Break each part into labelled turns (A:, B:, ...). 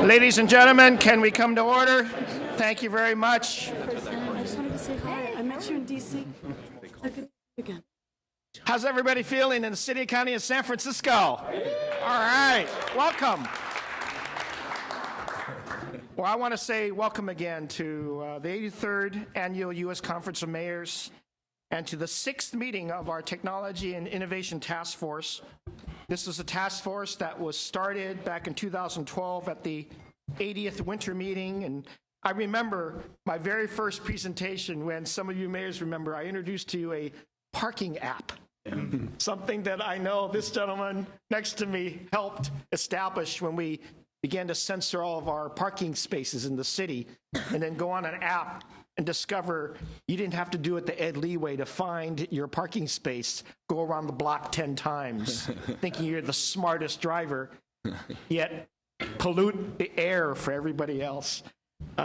A: Ladies and gentlemen, can we come to order? Thank you very much.
B: I just wanted to say hi. I met you in D.C. Again.
A: How's everybody feeling in the city, county of San Francisco? All right, welcome. Well, I want to say welcome again to the 83rd Annual U.S. Conference of Mayors and to the 6th meeting of our Technology and Innovation Task Force. This is a task force that was started back in 2012 at the 80th winter meeting, and I remember my very first presentation when some of you mayors remember I introduced to you a parking app, something that I know this gentleman next to me helped establish when we began to censor all of our parking spaces in the city and then go on an app and discover you didn't have to do it the Ed Lee way to find your parking space, go around the block 10 times, thinking you're the smartest driver, yet pollute the air for everybody else.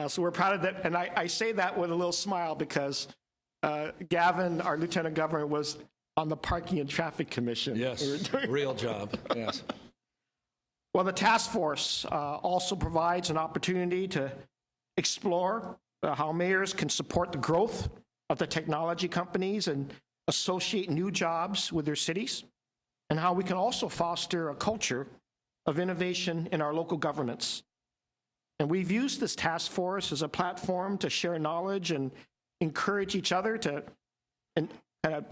A: So we're proud of that. And I say that with a little smile because Gavin, our Lieutenant Governor, was on the Parking and Traffic Commission.
C: Yes, real job, yes.
A: Well, the task force also provides an opportunity to explore how mayors can support the growth of the technology companies and associate new jobs with their cities, and how we can also foster a culture of innovation in our local governments. And we've used this task force as a platform to share knowledge and encourage each other to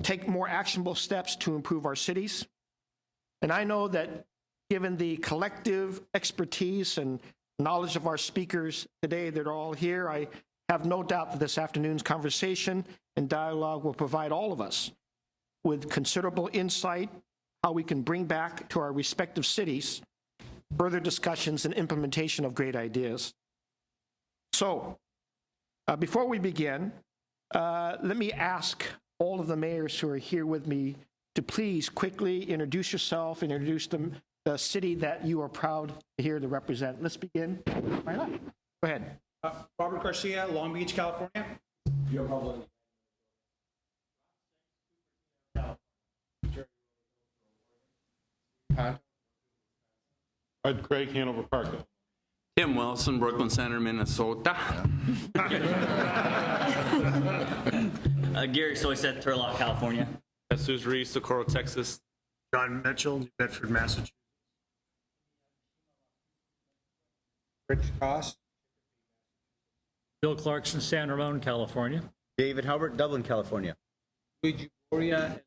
A: take more actionable steps to improve our cities. And I know that given the collective expertise and knowledge of our speakers today that are all here, I have no doubt that this afternoon's conversation and dialogue will provide all of us with considerable insight how we can bring back to our respective cities further discussions and implementation of great ideas. So, before we begin, let me ask all of the mayors who are here with me to please quickly introduce yourself and introduce the city that you are proud here to represent. Let's begin. Why not? Go ahead.
D: Robert Garcia, Long Beach, California.
E: Craig, Hanover Park.
F: Tim Wilson, Brooklyn Center, Minnesota.
G: Gary Soyset, Turlock, California.
F: Jesus Reese, Socorro, Texas.
D: John Mitchell, New Bedford, Massachusetts.
E: Rich Koss.
H: Bill Clarkson, San Ramon, California.
I: David Halbert, Dublin, California.
J: Luigi Boria,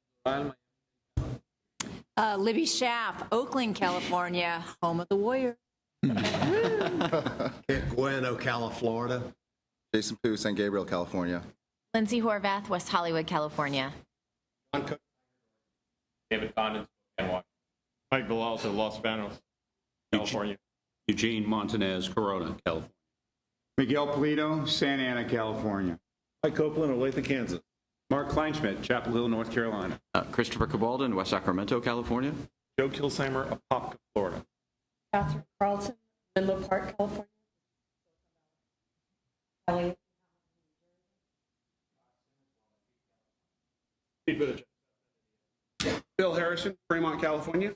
K: Libby Schaff, Oakland, California, home of the Warriors.
I: Gwen, Ocala, Florida.
L: Jason Pugh, San Gabriel, California.
K: Lindsay Horvath, West Hollywood, California.
E: David Condon, Mike Villalta, Los Banos, California.
F: Eugene Montanez, Corona, California.
M: Miguel Polito, Santa Ana, California.
E: Mike Copeland, Olathe, Kansas.
F: Mark Kleinschmidt, Chapel Hill, North Carolina. Christopher Cabalden, West Sacramento, California.
E: Joe Kilsheimer, Apopka, Florida.
B: Catherine Carlson, Menlo Park, California.
D: Bill Harrison, Fremont, California.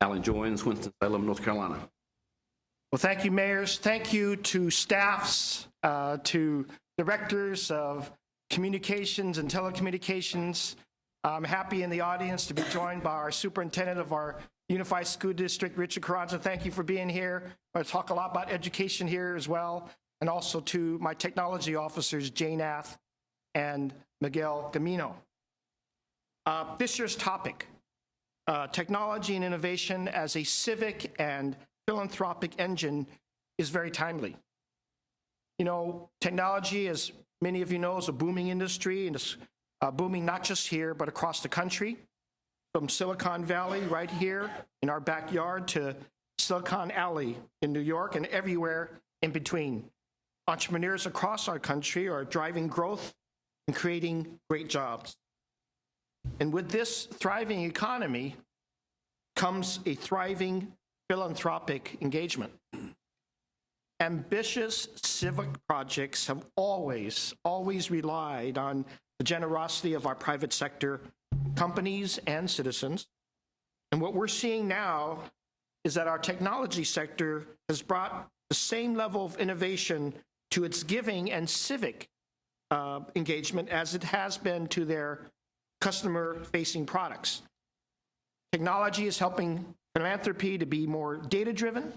F: Alan Joins, Winston-Salem, North Carolina.
A: Well, thank you, mayors. Thank you to staffs, to directors of communications and telecommunications. I'm happy in the audience to be joined by our superintendent of our Unified School District, Richard Carranza. Thank you for being here. I talk a lot about education here as well, and also to my technology officers, Jane Ath and Miguel Gamino. This year's topic, technology and innovation as a civic and philanthropic engine, is very timely. You know, technology, as many of you know, is a booming industry, and it's booming not just here, but across the country, from Silicon Valley right here in our backyard to Silicon Alley in New York and everywhere in between. Entrepreneurs across our country are driving growth and creating great jobs. And with this thriving economy comes a thriving philanthropic engagement. Ambitious civic projects have always relied on the generosity of our private sector, companies and citizens. And what we're seeing now is that our technology sector has brought the same level of innovation to its giving and civic engagement as it has been to their customer-facing products. Technology is helping philanthropy to be more data-driven,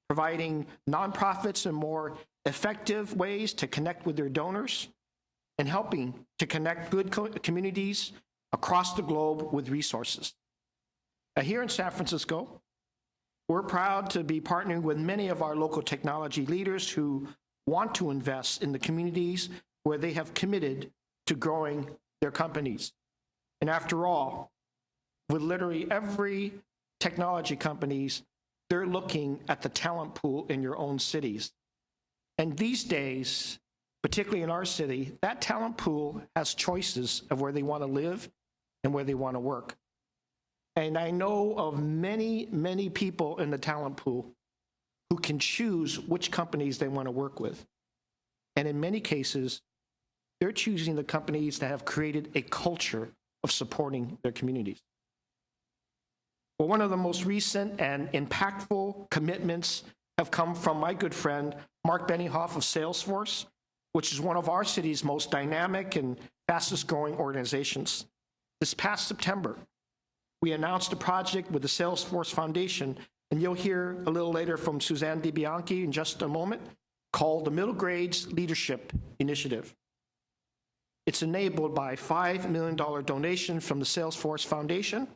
A: providing nonprofits in more effective ways to connect with their donors, and helping to connect good communities across the globe with resources. Here in San Francisco, we're proud to be partnering with many of our local technology leaders who want to invest in the communities where they have committed to growing their companies. And after all, with literally every technology companies, they're looking at the talent pool in your own cities. And these days, particularly in our city, that talent pool has choices of where they want to live and where they want to work. And I know of many, many people in the talent pool who can choose which companies they want to work with. And in many cases, they're choosing the companies that have created a culture of supporting their communities. Well, one of the most recent and impactful commitments have come from my good friend, Mark Benioff of Salesforce, which is one of our city's most dynamic and fastest growing organizations. This past September, we announced a project with the Salesforce Foundation, and you'll hear a little later from Suzanne DiBianca in just a moment, called the Middle Grades Leadership Initiative. It's enabled by a $5 million donation from the Salesforce Foundation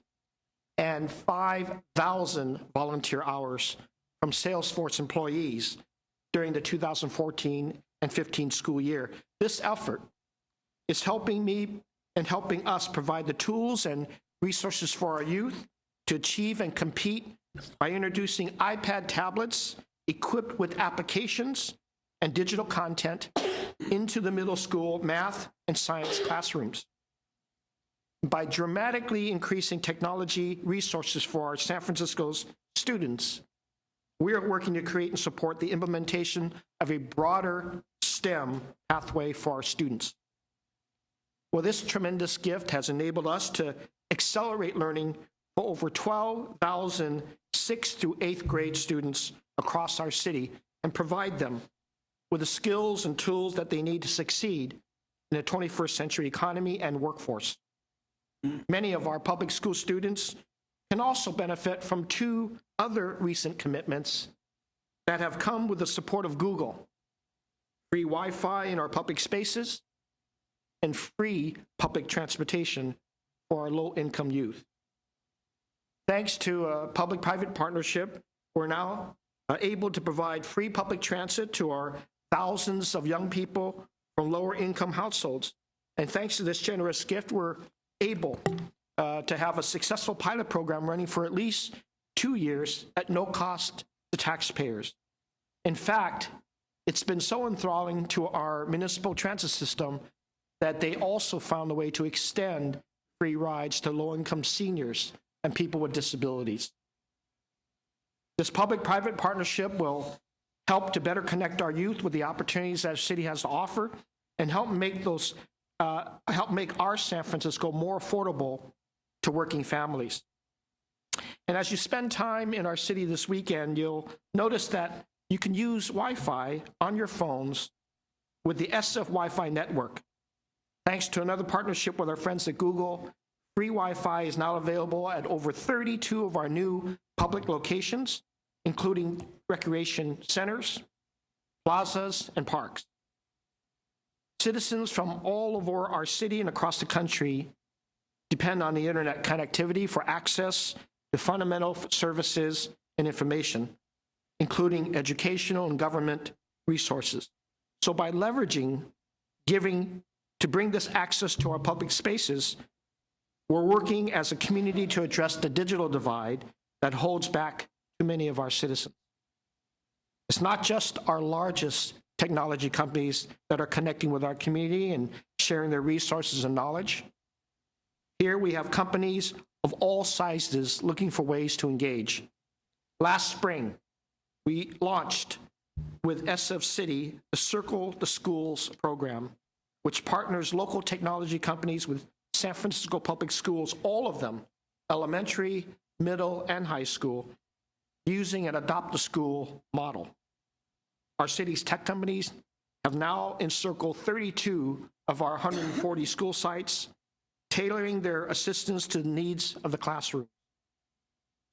A: and 5,000 volunteer hours from Salesforce employees during the 2014 and 15 school year. This effort is helping me and helping us provide the tools and resources for our youth to achieve and compete by introducing iPad tablets equipped with applications and digital content into the middle school math and science classrooms. By dramatically increasing technology resources for our San Francisco's students, we are working to create and support the implementation of a broader STEM pathway for our students. Well, this tremendous gift has enabled us to accelerate learning for over 12,000 6th through 8th grade students across our city and provide them with the skills and tools that they need to succeed in the 21st century economy and workforce. Many of our public school students can also benefit from two other recent commitments that have come with the support of Google: free Wi-Fi in our public spaces and free public transportation for our low-income youth. Thanks to a public-private partnership, we're now able to provide free public transit to our thousands of young people from lower-income households. And thanks to this generous gift, we're able to have a successful pilot program running for at least 2 years at no cost to taxpayers. In fact, it's been so enthralling to our municipal transit system that they also found a way to extend free rides to low-income seniors and people with disabilities. This public-private partnership will help to better connect our youth with the opportunities that our city has to offer and help make our San Francisco more affordable to working families. And as you spend time in our city this weekend, you'll notice that you can use Wi-Fi on your phones with the SF Wi-Fi network. Thanks to another partnership with our friends at Google, free Wi-Fi is now available at over 32 of our new public locations, including recreation centers, plazas, and parks. Citizens from all over our city and across the country depend on the internet connectivity for access to fundamental services and information, including educational and government resources. So by leveraging giving to bring this access to our public spaces, we're working as a community to address the digital divide that holds back too many of our citizens. It's not just our largest technology companies that are connecting with our community and sharing their resources and knowledge. Here we have companies of all sizes looking for ways to engage. Last spring, we launched with SF City the Circle the Schools program, which partners local technology companies with San Francisco public schools, all of them, elementary, middle, and high school, using an adopt-a-school model. our city's tech companies have now encircled 32 of our 140 school sites, tailoring their assistance to the needs of the classroom.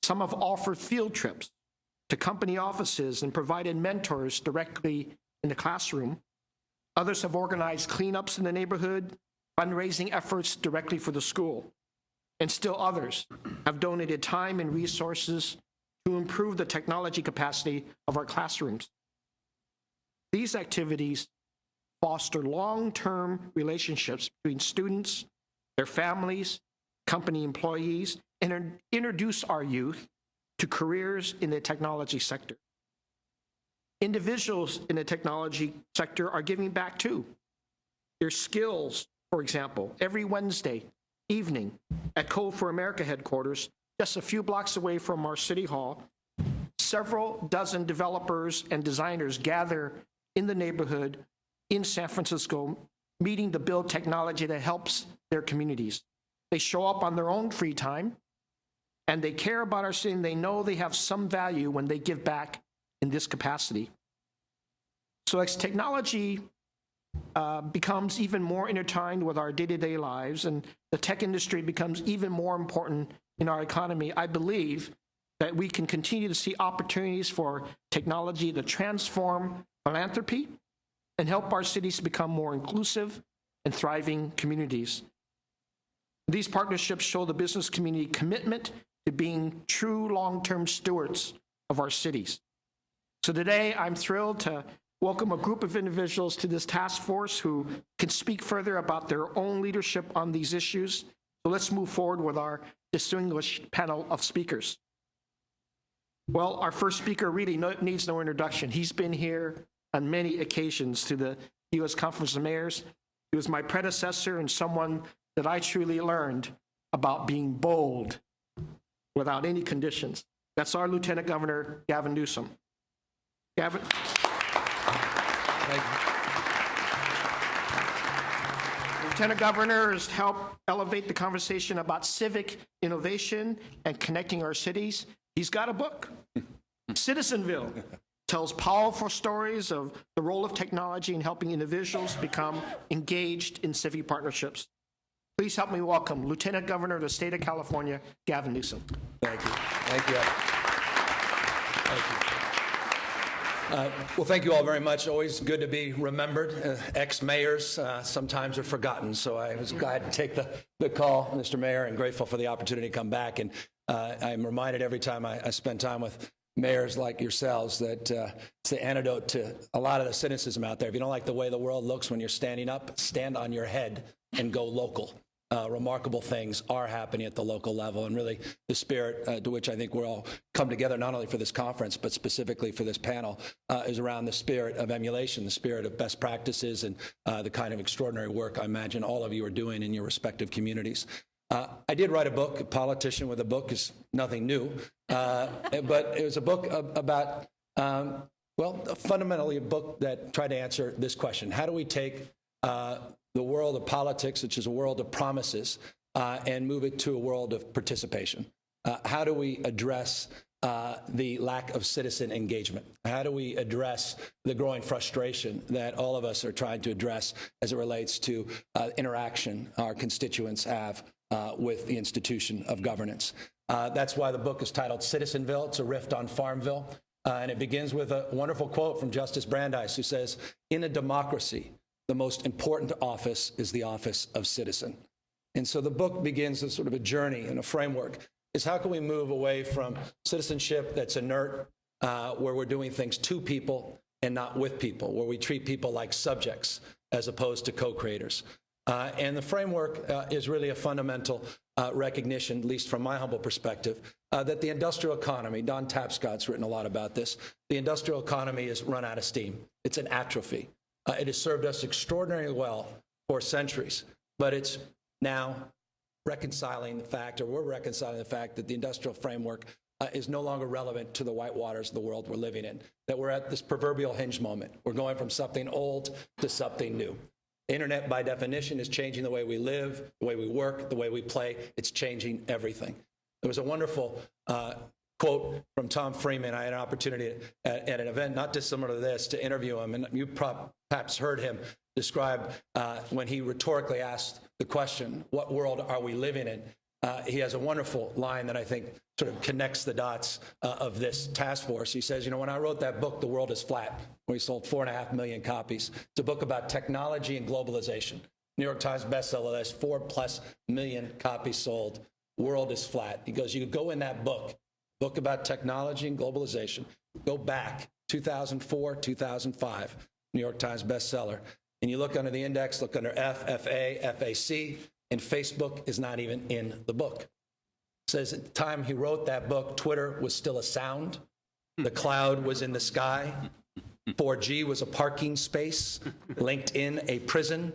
A: Some have offered field trips to company offices and provided mentors directly in the classroom. Others have organized cleanups in the neighborhood, fundraising efforts directly for the school. And still others have donated time and resources to improve the technology capacity of our classrooms. These activities foster long-term relationships between students, their families, company employees, and introduce our youth to careers in the technology sector. Individuals in the technology sector are giving back too. Their skills, for example, every Wednesday evening at Code for America headquarters, just a few blocks away from our city hall, several dozen developers and designers gather in the neighborhood in San Francisco, meeting to build technology that helps their communities. They show up on their own free time, and they care about our city, and they know they have some value when they give back in this capacity. So as technology becomes even more intertwined with our day-to-day lives, and the tech industry becomes even more important in our economy, I believe that we can continue to see opportunities for technology to transform philanthropy and help our cities to become more inclusive and thriving communities. These partnerships show the business community commitment to being true long-term stewards of our cities. So today, I'm thrilled to welcome a group of individuals to this task force who can speak further about their own leadership on these issues. So let's move forward with our distinguished panel of speakers. Well, our first speaker really needs no introduction. He's been here on many occasions to the U.S. Conference of Mayors. He was my predecessor and someone that I truly learned about being bold without any conditions. That's our Lieutenant Governor, Gavin Newsom. Gavin.
C: Thank you.
A: Lieutenant Governor has helped elevate the conversation about civic innovation and connecting our cities. He's got a book, Citizenville, tells powerful stories of the role of technology in helping individuals become engaged in civic partnerships. Please help me welcome Lieutenant Governor of the state of California, Gavin Newsom.
C: Thank you. Thank you. Thank you. Well, thank you all very much. Always good to be remembered. Ex-mayors sometimes are forgotten, so I was glad to take the call, Mr. Mayor, and grateful for the opportunity to come back. And I'm reminded every time I spend time with mayors like yourselves that it's the antidote to a lot of the cynicism out there. If you don't like the way the world looks when you're standing up, stand on your head and go local. Remarkable things are happening at the local level, and really the spirit to which I think we're all come together, not only for this conference, but specifically for this panel, is around the spirit of emulation, the spirit of best practices, and the kind of extraordinary work I imagine all of you are doing in your respective communities. I did write a book. A politician with a book is nothing new, but it was a book about, fundamentally a book that tried to answer this question. How do we take the world of politics, which is a world of promises, and move it to a world of participation? How do we address the lack of citizen engagement? How do we address the growing frustration that all of us are trying to address as it relates to interaction our constituents have with the institution of governance? That's why the book is titled Citizenville. It's a riff on Farmville. And it begins with a wonderful quote from Justice Brandeis, who says, "In a democracy, the most important office is the office of citizen." And so the book begins as sort of a journey and a framework. Is how can we move away from citizenship that's inert, where we're doing things to people and not with people, where we treat people like subjects as opposed to co-creators. And the framework is really a fundamental recognition, at least from my humble perspective, that the industrial economy, Don Tapscott's written a lot about this, the industrial economy is run out of steam. It's an atrophy. It has served us extraordinarily well for centuries, but it's now reconciling the fact, or we're reconciling the fact, that the industrial framework is no longer relevant to the white waters of the world we're living in, that we're at this proverbial hinge moment. We're going from something old to something new. Internet, by definition, is changing the way we live, the way we work, the way we play. It's changing everything. There was a wonderful quote from Tom Freeman. I had an opportunity at an event not dissimilar to this to interview him, and you perhaps heard him describe when he rhetorically asked the question, what world are we living in? He has a wonderful line that I think sort of connects the dots of this task force. He says, when I wrote that book, The World is Flat, where he sold 4.5 million copies, it's a book about technology and globalization. New York Times bestseller list, 4+ million copies sold. World is flat. He goes, you could go in that book about technology and globalization, go back 2004, 2005, New York Times bestseller, and you look under the index, look under F, FA, FAC, and Facebook is not even in the book. It says at the time he wrote that book, Twitter was still a sound. The cloud was in the sky. 4G was a parking space. LinkedIn, a prison.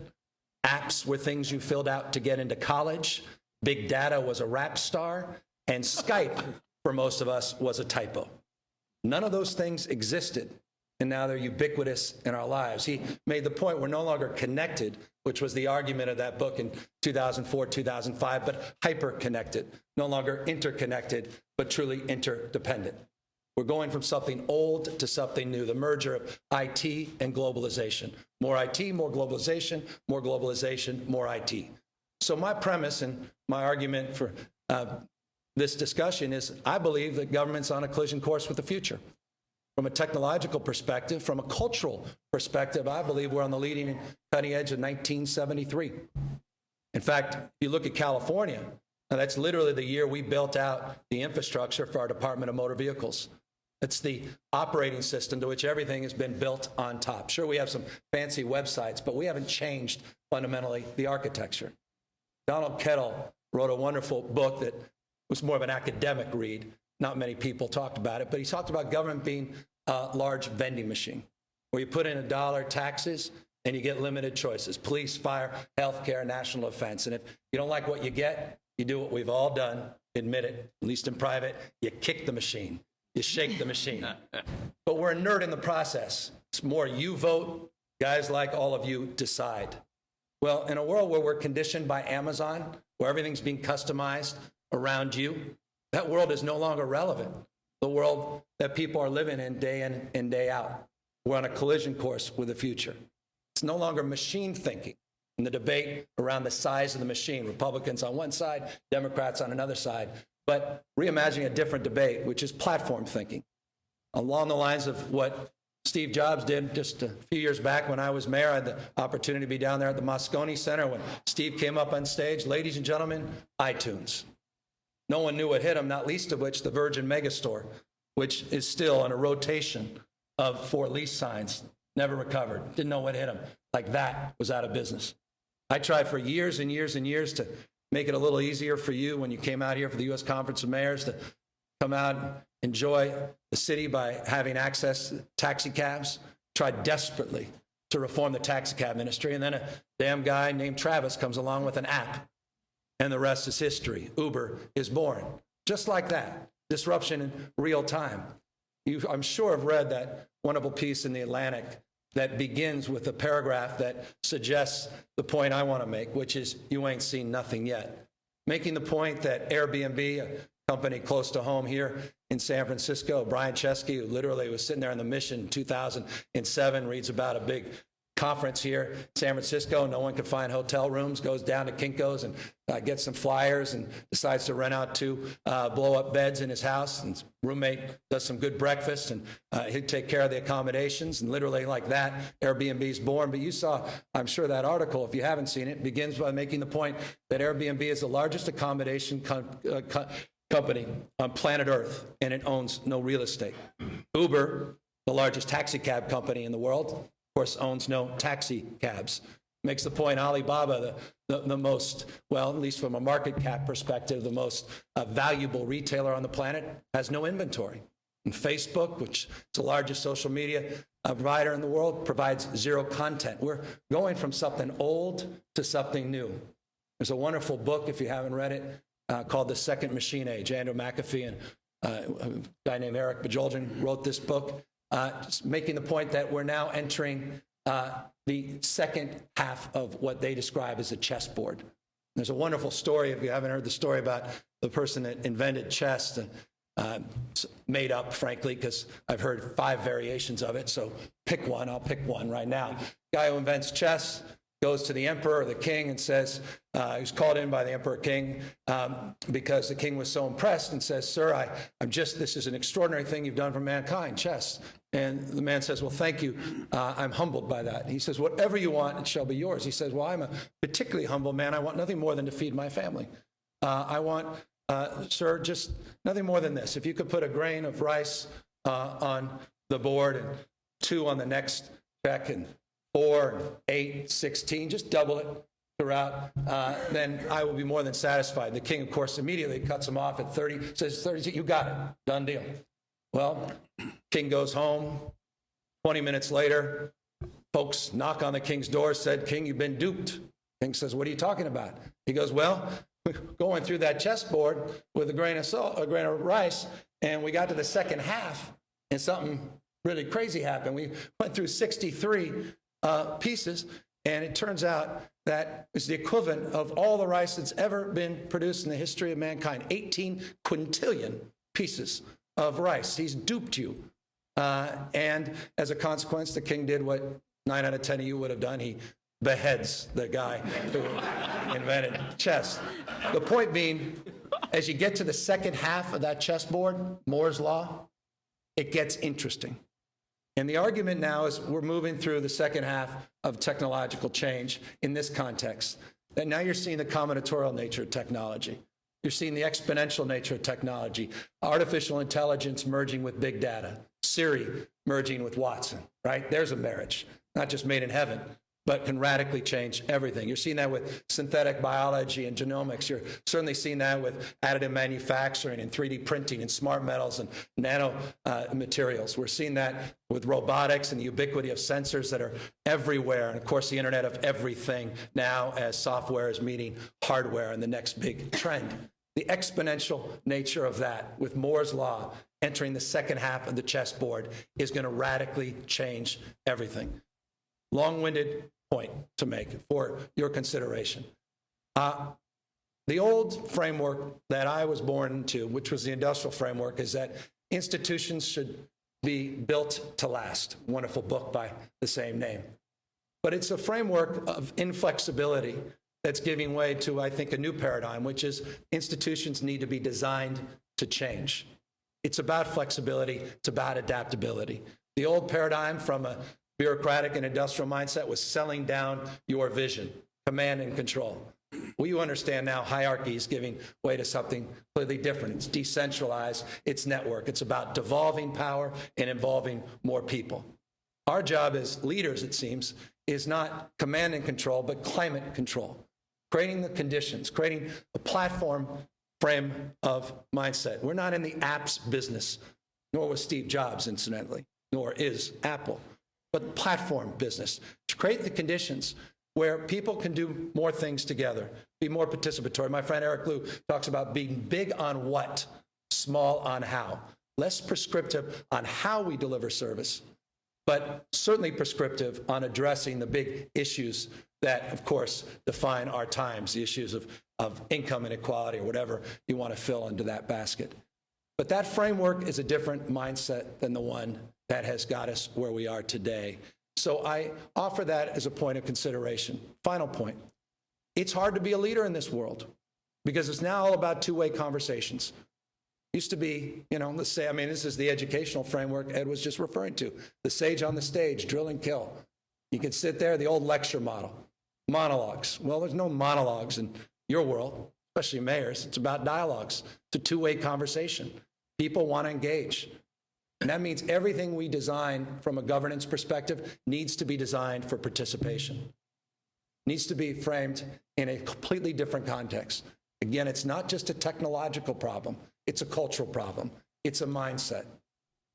C: Apps were things you filled out to get into college. Big data was a rap star. And Skype, for most of us, was a typo. None of those things existed, and now they're ubiquitous in our lives. He made the point we're no longer connected, which was the argument of that book in 2004, 2005, but hyper-connected, no longer interconnected, but truly interdependent. We're going from something old to something new, the merger of IT and globalization. More IT, more globalization, more globalization, more IT. So my premise and my argument for this discussion is I believe that government's on a collision course with the future. From a technological perspective, from a cultural perspective, I believe we're on the leading and cutting edge of 1973. In fact, if you look at California, now that's literally the year we built out the infrastructure for our Department of Motor Vehicles. It's the operating system to which everything has been built on top. Sure, we have some fancy websites, but we haven't changed fundamentally the architecture. Donald Kettle wrote a wonderful book that was more of an academic read. Not many people talked about it, but he talked about government being a large vending machine where you put in $1 taxes and you get limited choices: police, fire, healthcare, national defense. And if you don't like what you get, you do what we've all done, admit it, at least in private, you kick the machine, you shake the machine. But we're inert in the process. It's more you vote, guys like all of you decide. Well, in a world where we're conditioned by Amazon, where everything's being customized around you, that world is no longer relevant. The world that people are living in and day out. We're on a collision course with the future. It's no longer machine thinking in the debate around the size of the machine. Republicans on one side, Democrats on another side. But reimagining a different debate, which is platform thinking. Along the lines of what Steve Jobs did just a few years back when I was mayor. I had the opportunity to be down there at the Moscone Center when Steve came up on stage. Ladies and gentlemen, iTunes. No one knew what hit him, not least of which the Virgin Megastore, which is still on a rotation of for lease signs, never recovered. Didn't know what hit him. Like that was out of business. I tried for years and years and years to make it a little easier for you when you came out here for the U.S. Conference of Mayors to come out and enjoy the city by having access to taxi cabs. Tried desperately to reform the taxi cab industry, and then a damn guy named Travis comes along with an app. And the rest is history. Uber is born. Just like that. Disruption in real time. You, I'm sure, have read that wonderful piece in The Atlantic that begins with a paragraph that suggests the point I want to make, which is you ain't seen nothing yet. Making the point that Airbnb, a company close to home here in San Francisco, Brian Chesky, who literally was sitting there on the Mission in 2007, reads about a big conference here in San Francisco. No one can find hotel rooms, goes down to Kinko's and gets some flyers and decides to rent out 2 blow-up beds in his house. And his roommate does some good breakfast, and he'd take care of the accommodations. And literally like that, Airbnb is born. But you saw, I'm sure, that article, if you haven't seen it, begins by making the point that Airbnb is the largest accommodation company on planet Earth, and it owns no real estate. Uber, the largest taxi cab company in the world, of course, owns no taxi cabs. Makes the point Alibaba, the most, well, at least from a market cap perspective, the most valuable retailer on the planet, has no inventory. And Facebook, which is the largest social media provider in the world, provides zero content. We're going from something old to something new. There's a wonderful book, if you haven't read it, called The Second Machine Age. Andrew McAfee and a guy named Eric Bajoljan wrote this book. Making the point that we're now entering the second half of what they describe as a chessboard. There's a wonderful story, if you haven't heard the story, about the person that invented chess. made up, frankly, because I've heard 5 variations of it. So pick one. I'll pick one right now. Guy who invents chess goes to the emperor or the king and says, he was called in by the emperor king because the king was so impressed and says, sir, this is an extraordinary thing you've done for mankind, chess. And the man says, well, thank you. I'm humbled by that. He says, whatever you want, it shall be yours. He says, well, I'm a particularly humble man. I want nothing more than to feed my family. I want, sir, just nothing more than this. If you could put a grain of rice on the board and 2 on the next check and 4 and 8, 16, just double it throughout, then I will be more than satisfied. The king, of course, immediately cuts him off at 30, says, 30, you got it, done deal. Well, king goes home. 20 minutes later, folks knock on the king's door, said, King, you've been duped. King says, what are you talking about? He goes, well, going through that chessboard with a grain of salt, a grain of rice, and we got to the second half, and something really crazy happened. We went through 63 pieces, and it turns out that it's the equivalent of all the rice that's ever been produced in the history of mankind, 18 quintillion pieces of rice. He's duped you. And as a consequence, the king did what 9 out of 10 of you would have done. He beheads the guy who invented chess. The point being, as you get to the second half of that chessboard, Moore's Law, it gets interesting. And the argument now is we're moving through the second half of technological change in this context. And now you're seeing the combinatorial nature of technology. You're seeing the exponential nature of technology, artificial intelligence merging with big data, Siri merging with Watson, right? There's a marriage, not just made in heaven, but can radically change everything. You're seeing that with synthetic biology and genomics. You're certainly seeing that with additive manufacturing and 3D printing and smart metals and nano materials. We're seeing that with robotics and the ubiquity of sensors that are everywhere. And of course, the Internet of Everything now as software is meeting hardware and the next big trend. The exponential nature of that with Moore's Law entering the second half of the chessboard is going to radically change everything. Long-winded point to make for your consideration. The old framework that I was born into, which was the industrial framework, is that institutions should be built to last. Wonderful book by the same name. But it's a framework of inflexibility that's giving way to, I think, a new paradigm, which is institutions need to be designed to change. It's about flexibility. It's about adaptability. The old paradigm from a bureaucratic and industrial mindset was selling down your vision, command and control. Well, you understand now hierarchy is giving way to something completely different. It's decentralized, it's network. It's about devolving power and involving more people. Our job as leaders, it seems, is not command and control, but climate control. Creating the conditions, creating a platform frame of mindset. We're not in the apps business, nor was Steve Jobs, incidentally, nor is Apple. But platform business, to create the conditions where people can do more things together, be more participatory. My friend Eric Liu talks about being big on what, small on how. Less prescriptive on how we deliver service, but certainly prescriptive on addressing the big issues that, of course, define our times, the issues of income inequality or whatever you want to fill into that basket. But that framework is a different mindset than the one that has got us where we are today. So I offer that as a point of consideration. Final point. It's hard to be a leader in this world because it's now all about two-way conversations. Used to be, let's say, this is the educational framework Ed was just referring to. The sage on the stage, drill and kill. You can sit there, the old lecture model. Monologues. Well, there's no monologues in your world, especially mayors. It's about dialogues. It's a two-way conversation. People want to engage. And that means everything we design from a governance perspective needs to be designed for participation. Needs to be framed in a completely different context. Again, it's not just a technological problem. It's a cultural problem. It's a mindset.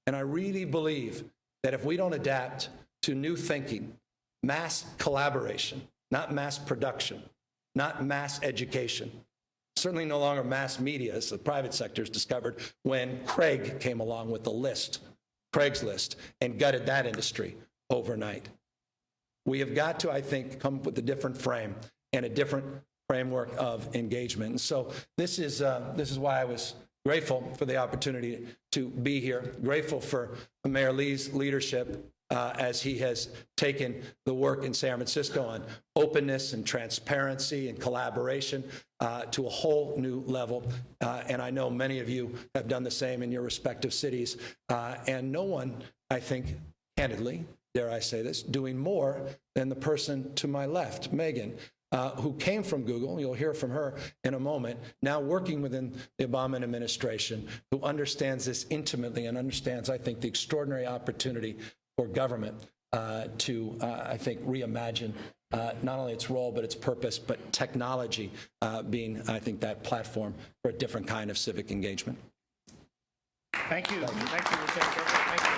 C: And I really believe that if we don't adapt to new thinking, mass collaboration, not mass production, not mass education, certainly no longer mass media, as the private sector has discovered when Craig came along with the list, Craigslist, and gutted that industry overnight. We have got to, I think, come up with a different frame and a different framework of engagement. And so this is why I was Grateful for the opportunity to be here. Grateful for Mayor Lee's leadership as he has taken the work in San Francisco on openness and transparency and collaboration to a whole new level. And I know many of you have done the same in your respective cities. And no one, I think, candidly, dare I say this, doing more than the person to my left, Megan, who came from Google. You'll hear from her in a moment, now working within the Obama administration, who understands this intimately and understands, I think, the extraordinary opportunity for government to, I think, reimagine not only its role, but its purpose, but technology being, I think, that platform for a different kind of civic engagement.
A: Thank you. Thank you, Lieutenant Governor. Thank you.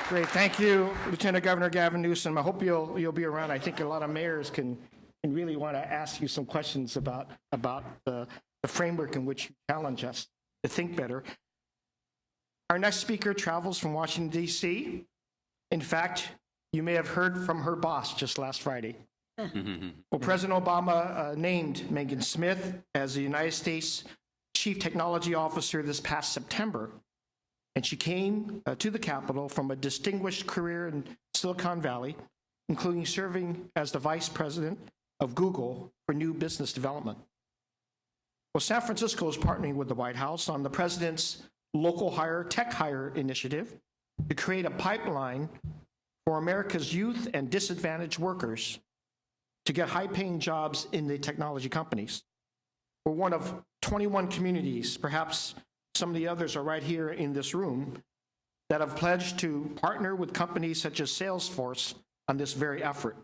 A: Great. Thank you, Lieutenant Governor Gavin Newsom. I hope you'll be around. I think a lot of mayors can really want to ask you some questions about the framework in which you challenge us to think better. Our next speaker travels from Washington, D.C. In fact, you may have heard from her boss just last Friday. Well, President Obama named Megan Smith as the United States Chief Technology Officer this past September, and she came to the Capitol from a distinguished career in Silicon Valley, including serving as the Vice President of Google for new business development. Well, San Francisco is partnering with the White House on the President's Local Hire Tech Hire initiative to create a pipeline for America's youth and disadvantaged workers to get high-paying jobs in the technology companies. We're one of 21 communities, perhaps some of the others are right here in this room, that have pledged to partner with companies such as Salesforce on this very effort.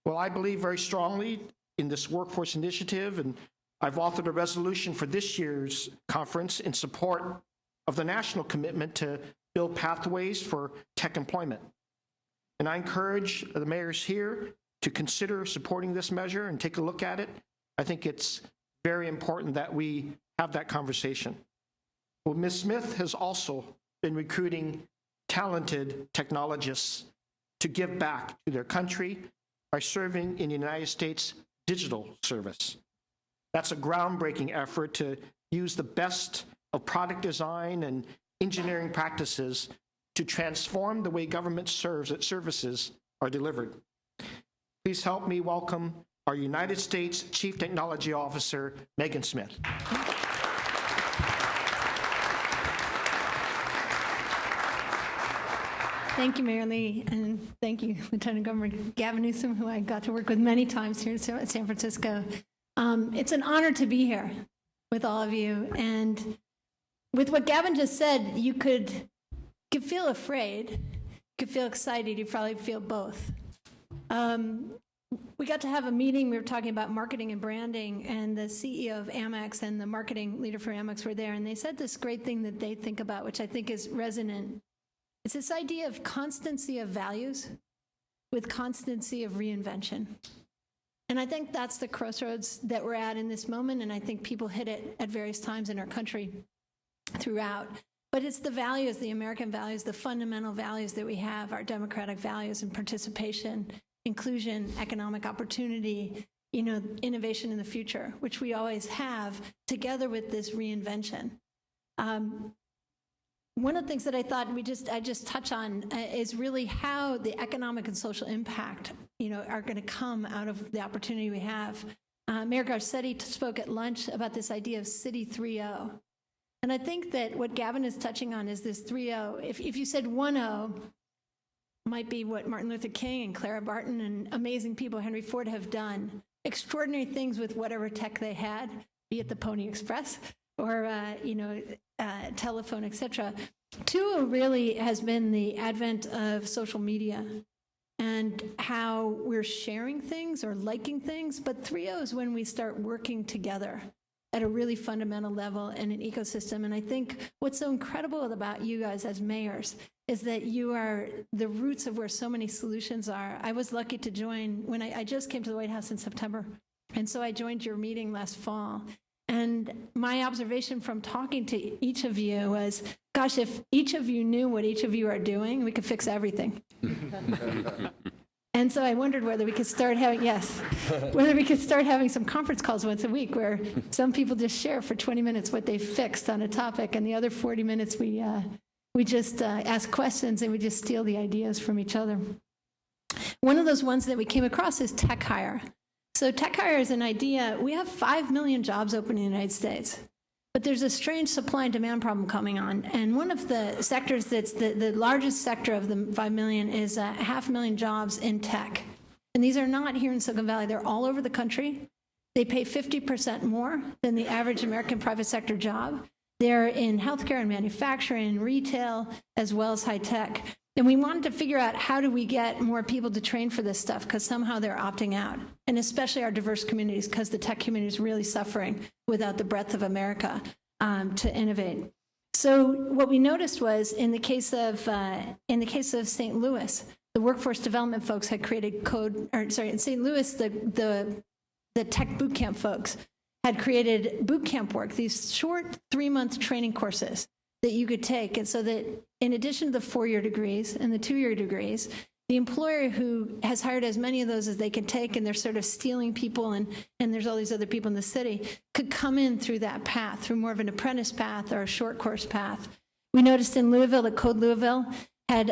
A: Well, I believe very strongly in this workforce initiative, and I've authored a resolution for this year's conference in support of the national commitment to build pathways for tech employment. And I encourage the mayors here to consider supporting this measure and take a look at it. I think it's very important that we have that conversation. Well, Ms. Smith has also been recruiting talented technologists to give back to their country by serving in the United States Digital Service. That's a groundbreaking effort to use the best of product design and engineering practices to transform the way government services are delivered. Please help me welcome our United States Chief Technology Officer, Megan Smith.
B: Thank you, Mayor Lee, and thank you, Lieutenant Governor Gavin Newsom, who I got to work with many times here in San Francisco. It's an honor to be here with all of you. And with what Gavin just said, you could feel afraid, you could feel excited, you probably feel both. We got to have a meeting, we were talking about marketing and branding, and the CEO of Amex and the marketing leader for Amex were there, and they said this great thing that they think about, which I think is resonant. It's this idea of constancy of values with constancy of reinvention. And I think that's the crossroads that we're at in this moment, and I think people hit it at various times in our country throughout. But it's the values, the American values, the fundamental values that we have, our democratic values and participation, inclusion, economic opportunity, innovation in the future, which we always have, together with this reinvention. One of the things that I thought I just touch on is really how the economic and social impact, are going to come out of the opportunity we have. Mayor Garcetti spoke at lunch about this idea of City 3.0. And I think that what Gavin is touching on is this 3.0. If you said 1.0, might be what Martin Luther King and Clara Barton and amazing people, Henry Ford, have done. Extraordinary things with whatever tech they had, be it the Pony Express or, telephone, etc. 2.0 really has been the advent of social media and how we're sharing things or liking things. But 3.0 is when we start working together at a really fundamental level in an ecosystem. And I think what's so incredible about you guys as mayors is that you are the roots of where so many solutions are. I was lucky to join when I just came to the White House in September. And so I joined your meeting last fall. And my observation from talking to each of you was, gosh, if each of you knew what each of you are doing, we could fix everything. And so I wondered whether we could start having, whether we could start having some conference calls once a week where some people just share for 20 minutes what they fixed on a topic, and the other 40 minutes we just ask questions and we just steal the ideas from each other. One of those ones that we came across is tech hire. So tech hire is an idea. We have 5 million jobs open in the United States. But there's a strange supply and demand problem coming on. And one of the sectors that's the largest sector of the 5 million is 500,000 jobs in tech. And these are not here in Silicon Valley. They're all over the country. They pay 50% more than the average American private sector job. They're in healthcare and manufacturing and retail, as well as high tech. And we wanted to figure out how do we get more people to train for this stuff, because somehow they're opting out, and especially our diverse communities, because the tech community is really suffering without the breadth of America to innovate. So what we noticed was in the case of St. Louis, the workforce development folks had created in St. Louis, the tech boot camp folks had created boot camp work, these short 3-month training courses that you could take. And so that in addition to the 4-year degrees and the 2-year degrees, the employer who has hired as many of those as they can take, and they're sort of stealing people, and there's all these other people in the city, could come in through that path, through more of an apprentice path or a short course path. We noticed in Louisville that Code Louisville had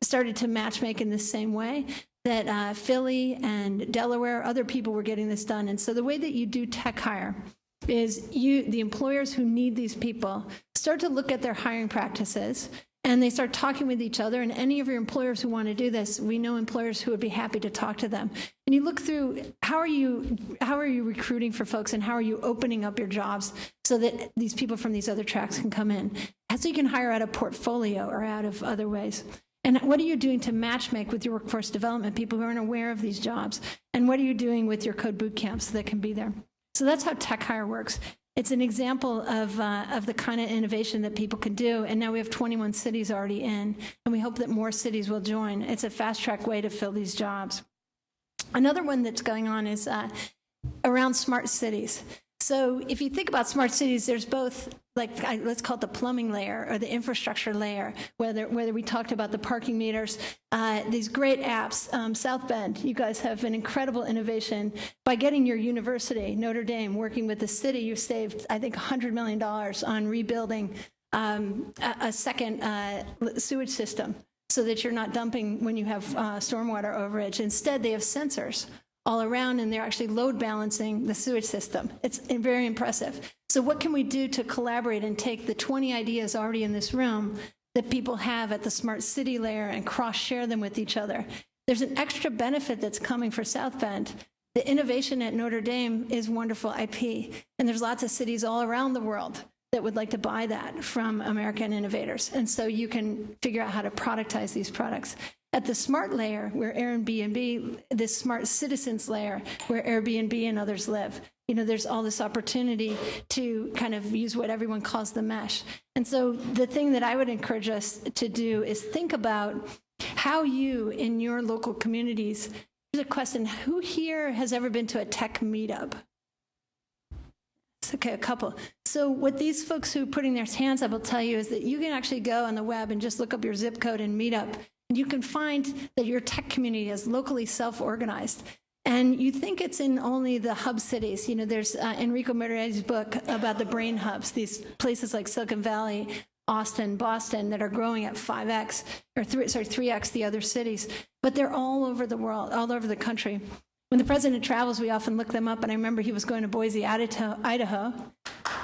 B: started to matchmake in the same way, that Philly and Delaware, other people were getting this done. And so the way that you do tech hire is the employers who need these people start to look at their hiring practices, and they start talking with each other. And any of your employers who want to do this, we know employers who would be happy to talk to them. And you look through how are you recruiting for folks, and how are you opening up your jobs so that these people from these other tracks can come in, so you can hire out of portfolio or out of other ways. And what are you doing to matchmake with your workforce development people who aren't aware of these jobs? And what are you doing with your code boot camps that can be there? So that's how tech hire works. It's an example of the kind of innovation that people can do. And now we have 21 cities already in, and we hope that more cities will join. It's a fast-track way to fill these jobs. Another one that's going on is around smart cities. So if you think about smart cities, there's both, let's call it the plumbing layer or the infrastructure layer, whether we talked about the parking meters, these great apps. South Bend, you guys have an incredible innovation. By getting your university, Notre Dame, working with the city, you saved, I think, $100 million on rebuilding a second sewage system so that you're not dumping when you have stormwater overage. Instead, they have sensors all around, and they're actually load balancing the sewage system. It's very impressive. So what can we do to collaborate and take the 20 ideas already in this room that people have at the smart city layer and cross-share them with each other? There's an extra benefit that's coming for South Bend. The innovation at Notre Dame is wonderful IP, and there's lots of cities all around the world that would like to buy that from American innovators. And so you can figure out how to productize these products. At the smart layer, where Airbnb, this smart citizens layer, where Airbnb and others live, there's all this opportunity to kind of use what everyone calls the mesh. And so the thing that I would encourage us to do is think about how you, in your local communities, here's a question: who here has ever been to a tech meetup? Okay, a couple. So what these folks who are putting their hands up will tell you is that you can actually go on the web and just look up your zip code and meetup. And you can find that your tech community is locally self-organized. And you think it's in only the hub cities. There's Enrico Murrieri's book about the brain hubs, these places like Silicon Valley, Austin, Boston, that are growing at 5x, or 3x the other cities. But they're all over the world, all over the country. When the president travels, we often look them up. And I remember he was going to Boise, Idaho.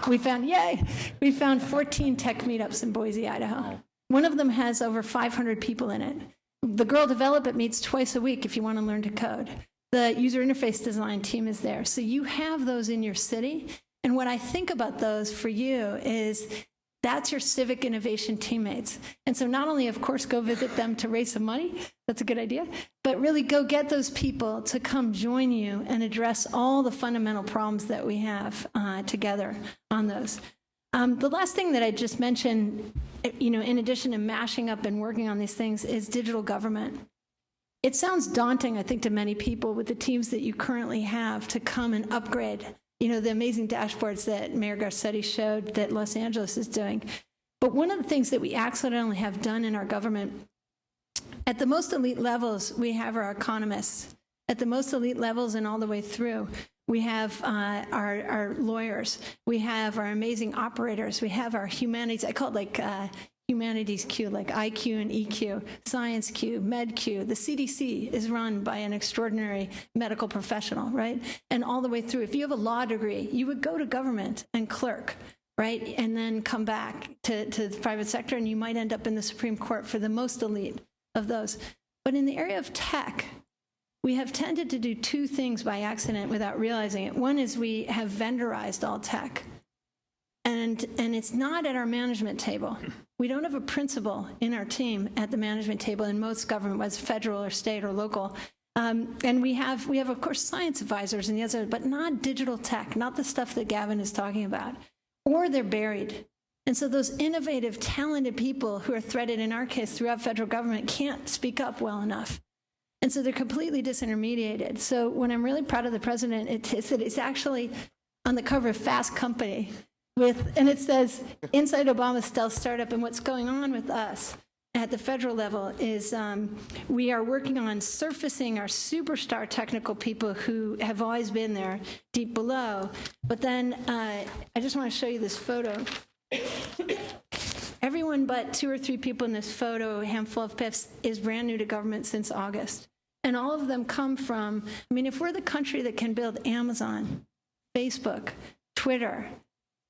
B: We found 14 tech meetups in Boise, Idaho. One of them has over 500 people in it. The Girl Development meets twice a week if you want to learn to code. The user interface design team is there. So you have those in your city. And what I think about those for you is that's your civic innovation teammates. And so not only, of course, go visit them to raise some money, that's a good idea, but really go get those people to come join you and address all the fundamental problems that we have together on those. The last thing that I just mentioned, in addition to mashing up and working on these things, is digital government. It sounds daunting, I think, to many people with the teams that you currently have to come and upgrade, the amazing dashboards that Mayor Garcetti showed that Los Angeles is doing. But one of the things that we accidentally have done in our government At the most elite levels, we have our economists. At the most elite levels and all the way through, we have our lawyers. We have our amazing operators. We have our humanities. I call it like humanities Q, like IQ and EQ, science Q, med Q. The CDC is run by an extraordinary medical professional, right? And all the way through. If you have a law degree, you would go to government and clerk, right? And then come back to the private sector, and you might end up in the Supreme Court for the most elite of those. But in the area of tech, we have tended to do two things by accident without realizing it. One is we have vendorized all tech. And it's not at our management table. We don't have a principal in our team at the management table in most government, whether it's federal or state or local. And we have, of course, science advisors and the others, but not digital tech, not the stuff that Gavin is talking about. Or they're buried. And so those innovative, talented people who are threaded, in our case, throughout federal government, can't speak up well enough. And so they're completely disintermediated. So when I'm really proud of the president, it's that it's actually on the cover of Fast Company and it says, inside Obama's stealth startup. And what's going on with us at the federal level is we are working on surfacing our superstar technical people who have always been there deep below. But then I just want to show you this photo. Everyone but 2 or 3 people in this photo, a handful of PIFs, is brand new to government since August. And all of them come from, I mean, if we're the country that can build Amazon, Facebook, Twitter,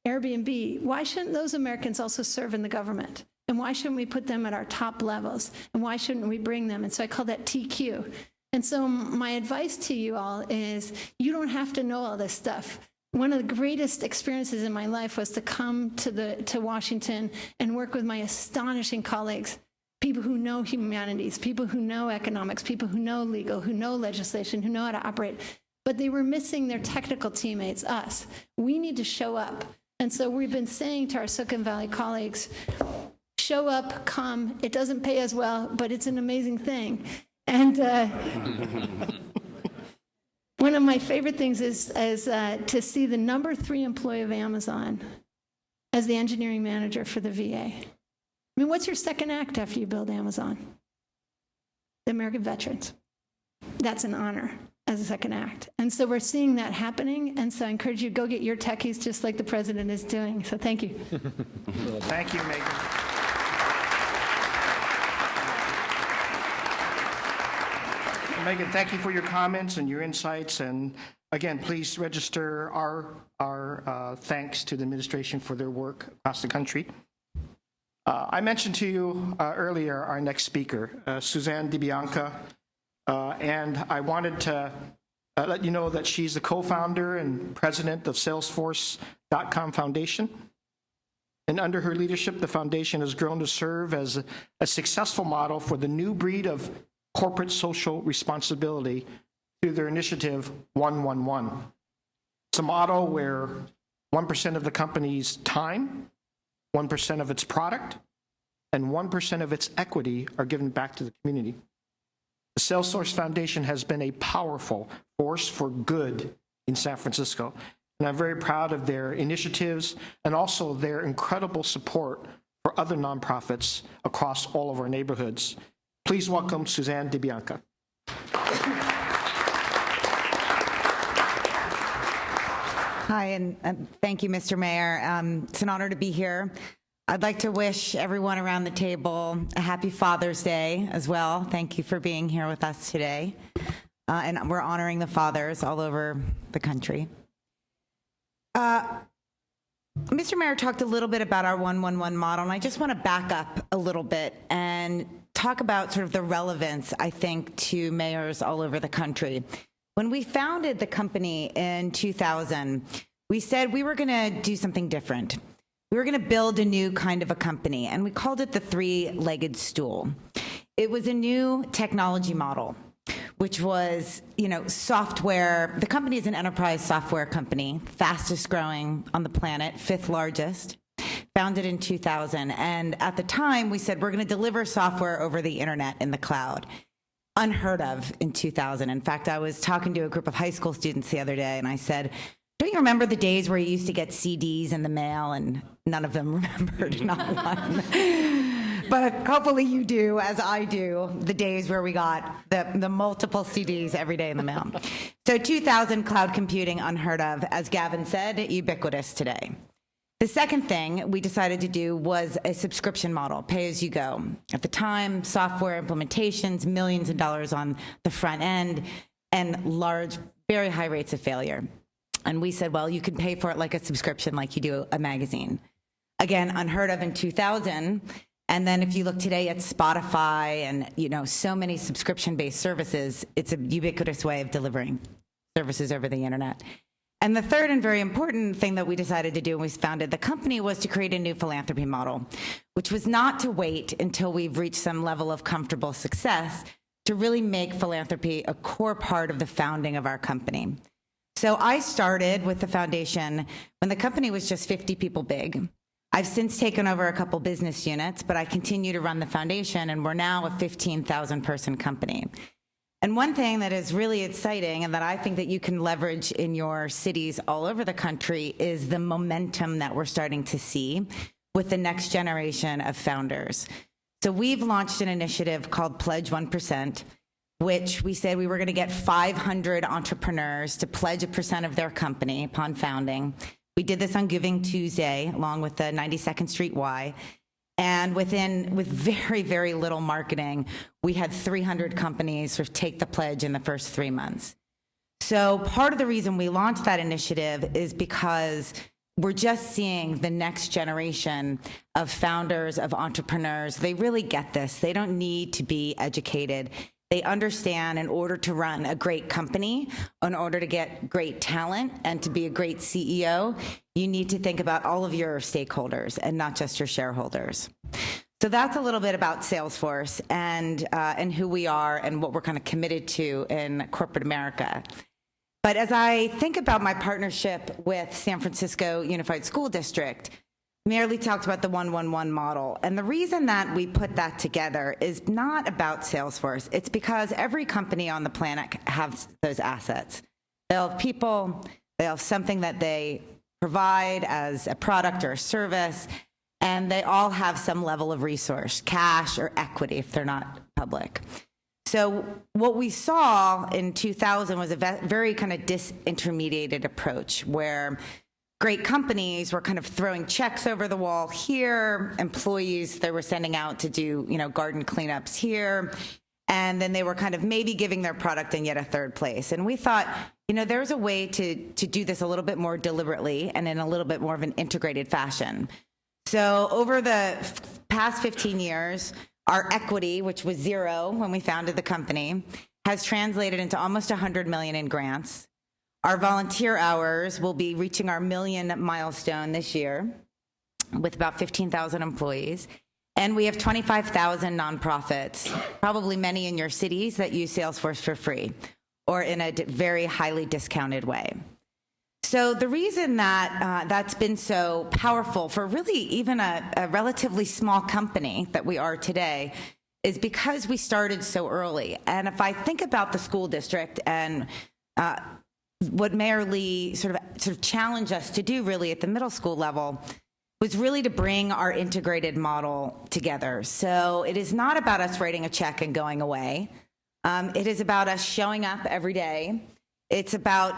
B: Airbnb, why shouldn't those Americans also serve in the government? And why shouldn't we put them at our top levels? And why shouldn't we bring them? And so I call that TQ. And so my advice to you all is you don't have to know all this stuff. One of the greatest experiences in my life was to come to Washington and work with my astonishing colleagues, people who know humanities, people who know economics, people who know legal, who know legislation, who know how to operate. But they were missing their technical teammates, us. We need to show up. And so we've been saying to our Silicon Valley colleagues, show up, come. It doesn't pay as well, but it's an amazing thing. And one of my favorite things is to see the number 3 employee of Amazon as the engineering manager for the VA. I mean, what's your second act after you build Amazon? The American veterans. That's an honor as a second act. And so we're seeing that happening. And so I encourage you to go get your techies just like the president is doing. So thank you.
A: Thank you, Megan. Megan, thank you for your comments and your insights. And again, please register our thanks to the administration for their work across the country. I mentioned to you earlier our next speaker, Suzanne DiBianca, and I wanted to let you know that she's the co-founder and president of Salesforce.com Foundation. And under her leadership, the foundation has grown to serve as a successful model for the new breed of corporate social responsibility through their initiative 111. It's a model where 1% of the company's time, 1% of its product, and 1% of its equity are given back to the community. The Salesforce Foundation has been a powerful force for good in San Francisco, and I'm very proud of their initiatives and also their incredible support for other nonprofits across all of our neighborhoods. Please welcome Suzanne DiBianca.
N: Hi, and thank you, Mr. Mayor. It's an honor to be here. I'd like to wish everyone around the table a happy Father's Day as well. Thank you for being here with us today. And we're honoring the fathers all over the country. Mr. Mayor talked a little bit about our 111 model, and I just want to back up a little bit and talk about sort of the relevance, I think, to mayors all over the country. When we founded the company in 2000, we said we were going to do something different. We were going to build a new kind of a company, and we called it the three-legged stool. It was a new technology model, which was, software. The company is an enterprise software company, fastest growing on the planet, 5th largest, founded in 2000. And at the time, we said we're going to deliver software over the internet in the cloud. Unheard of in 2000. In fact, I was talking to a group of high school students the other day, and I said, don't you remember the days where you used to get CDs in the mail? And none of them remembered, not one. but hopefully you do, as I do, the days where we got the multiple CDs every day in the mail. So 2000, cloud computing, unheard of. As Gavin said, ubiquitous today. The second thing we decided to do was a subscription model, pay as you go. At the time, software implementations, millions of dollars on the front end, and large, very high rates of failure. And we said, well, you can pay for it like a subscription, like you do a magazine. Again, unheard of in 2000. And then if you look today at Spotify and, so many subscription-based services, it's a ubiquitous way of delivering services over the internet. And the third and very important thing that we decided to do when we founded the company was to create a new philanthropy model, which was not to wait until we've reached some level of comfortable success to really make philanthropy a core part of the founding of our company. So I started with the foundation when the company was just 50 people big. I've since taken over a couple business units, but I continue to run the foundation, and we're now a 15,000 person company. And one thing that is really exciting and that I think that you can leverage in your cities all over the country is the momentum that we're starting to see with the next generation of founders. So we've launched an initiative called Pledge 1%, which we said we were going to get 500 entrepreneurs to pledge 1% of their company upon founding. We did this on Giving Tuesday, along with the 92nd Street Y. And with very, very little marketing, we had 300 companies sort of take the pledge in the first 3 months. So part of the reason we launched that initiative is because we're just seeing the next generation of founders, of entrepreneurs. They really get this. They don't need to be educated. They understand in order to run a great company, in order to get great talent and to be a great CEO, you need to think about all of your stakeholders and not just your shareholders. So that's a little bit about Salesforce and who we are and what we're kind of committed to in corporate America. But as I think about my partnership with San Francisco Unified School District, Mayor Lee talked about the 1-1-1 model. And the reason that we put that together is not about Salesforce. It's because every company on the planet has those assets. They'll have people, they have something that they provide as a product or a service, and they all have some level of resource, cash or equity if they're not public. So what we saw in 2000 was a very kind of disintermediated approach where great companies were kind of throwing checks over the wall here, employees they were sending out to do, garden cleanups here, and then they were kind of maybe giving their product in yet a third place. And we thought, there's a way to do this a little bit more deliberately and in a little bit more of an integrated fashion. So over the past 15 years, our equity, which was zero when we founded the company, has translated into almost 100 million in grants. Our volunteer hours will be reaching our 1 million milestone this year with about 15,000 employees. And we have 25,000 nonprofits, probably many in your cities that use Salesforce for free or in a very highly discounted way. So the reason that that's been so powerful for really even a relatively small company that we are today is because we started so early. And if I think about the school district and what Mayor Lee sort of challenged us to do really at the middle school level was really to bring our integrated model together. So it is not about us writing a check and going away. It is about us showing up every day. It's about,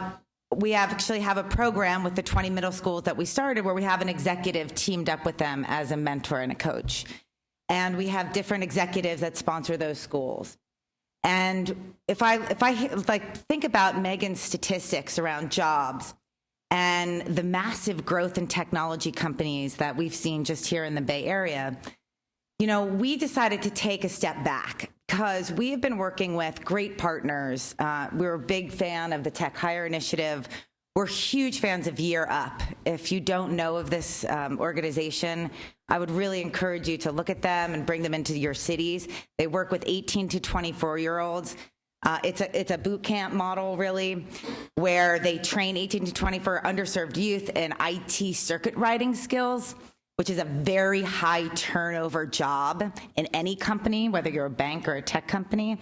N: we actually have a program with the 20 middle schools that we started where we have an executive teamed up with them as a mentor and a coach. And we have different executives that sponsor those schools. And if I think about Megan's statistics around jobs and the massive growth in technology companies that we've seen just here in the Bay Area, we decided to take a step back because we have been working with great partners. We're a big fan of the Tech Hire Initiative. We're huge fans of Year Up. If you don't know of this organization, I would really encourage you to look at them and bring them into your cities. They work with 18 to 24-year-olds. It's a boot camp model, really, where they train 18 to 24 underserved youth in IT circuit riding skills, which is a very high turnover job in any company, whether you're a bank or a tech company.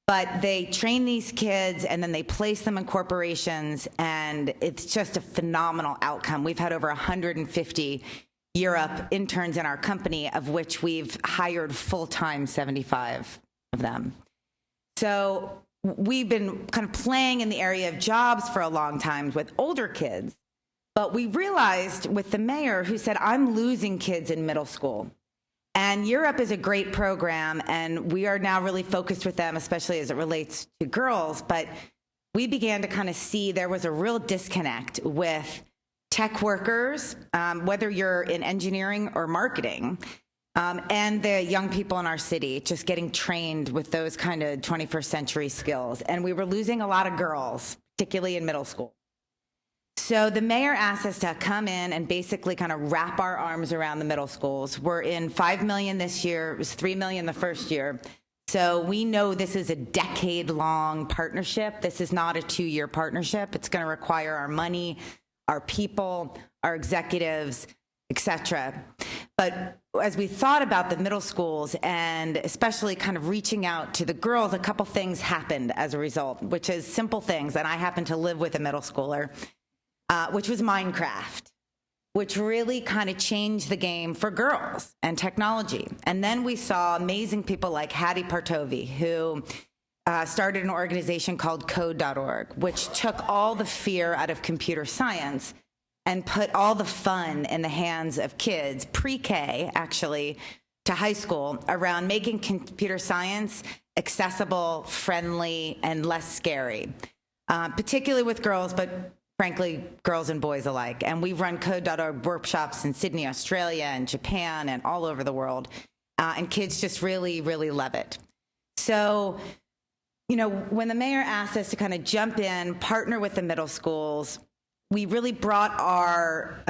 N: But they train these kids and then they place them in corporations, and it's just a phenomenal outcome. We've had over 150 Europe interns in our company, of which we've hired full-time 75 of them. So we've been kind of playing in the area of jobs for a long time with older kids, but we realized with the mayor who said, I'm losing kids in middle school. And Europe is a great program, and we are now really focused with them, especially as it relates to girls. But we began to kind of see there was a real disconnect with tech workers, whether you're in engineering or marketing, and the young people in our city just getting trained with those kind of 21st century skills. And we were losing a lot of girls, particularly in middle school. So the mayor asked us to come in and basically kind of wrap our arms around the middle schools. We're in $5 million this year. It was $3 million the first year. So we know this is a decade-long partnership. This is not a 2-year partnership. It's going to require our money, our people, our executives, et cetera. But as we thought about the middle schools and especially kind of reaching out to the girls, a couple things happened as a result, which is simple things. And I happen to live with a middle schooler. Which was Minecraft, which really kind of changed the game for girls and technology. And then we saw amazing people like Hattie Partovi, who started an organization called Code.org, which took all the fear out of computer science and put all the fun in the hands of kids, pre-K actually, to high school, around making computer science accessible, friendly, and less scary, particularly with girls, but frankly, girls and boys alike. And we've run Code.org workshops in Sydney, Australia, and Japan, and all over the world. And kids just really, really love it. So, you know, when the mayor asked us to kind of jump in, partner with the middle schools, we really brought our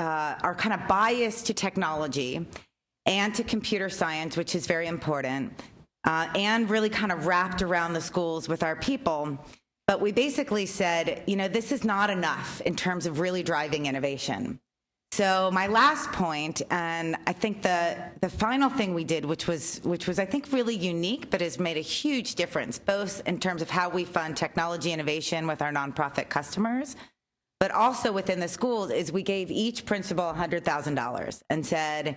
N: kind of bias to technology and to computer science, which is very important, and really kind of wrapped around the schools with our people. But we basically said, you know, this is not enough in terms of really driving innovation. So my last point, and I think the final thing we did, which was I think really unique, but has made a huge difference, both in terms of how we fund technology innovation with our nonprofit customers, but also within the schools, is we gave each principal $100,000 and said,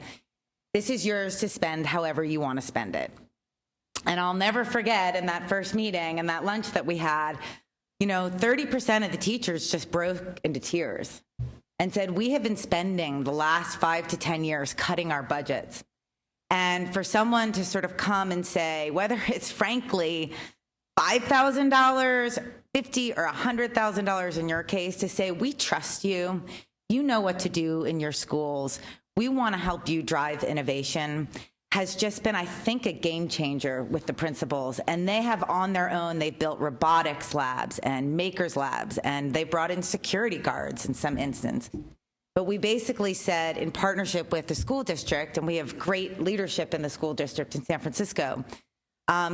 N: this is yours to spend however you want to spend it. And I'll never forget in that first meeting and that lunch that we had, you know, 30% of the teachers just broke into tears and said, we have been spending the last 5 to 10 years cutting our budgets. And for someone to sort of come and say, whether it's frankly $5,000, $50,000 or $100,000 in your case, to say, we trust you, you know what to do in your schools, we want to help you drive innovation, has just been, I think, a game changer with the principals. And they have on their own, they've built robotics labs and makers labs, and they brought in security guards in some instance. But we basically said, in partnership with the school district, and we have great leadership in the school district in San Francisco,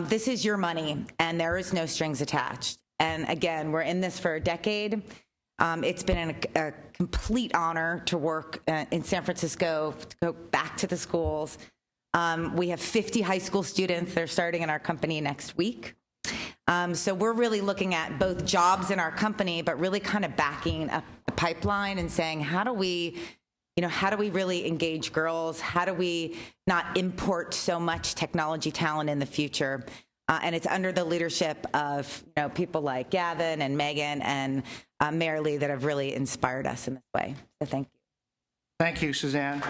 N: this is your money and there is no strings attached. And again, we're in this for a decade. It's been a complete honor to work in San Francisco, to go back to the schools. We have 50 high school students that are starting in our company next week. So we're really looking at both jobs in our company, but really kind of backing up the pipeline and saying, how do we really engage girls? How do we not import so much technology talent in the future? And it's under the leadership of people like Gavin and Megan and Mayor Lee that have really inspired us in this way. So thank you.
A: Thank you, Suzanne.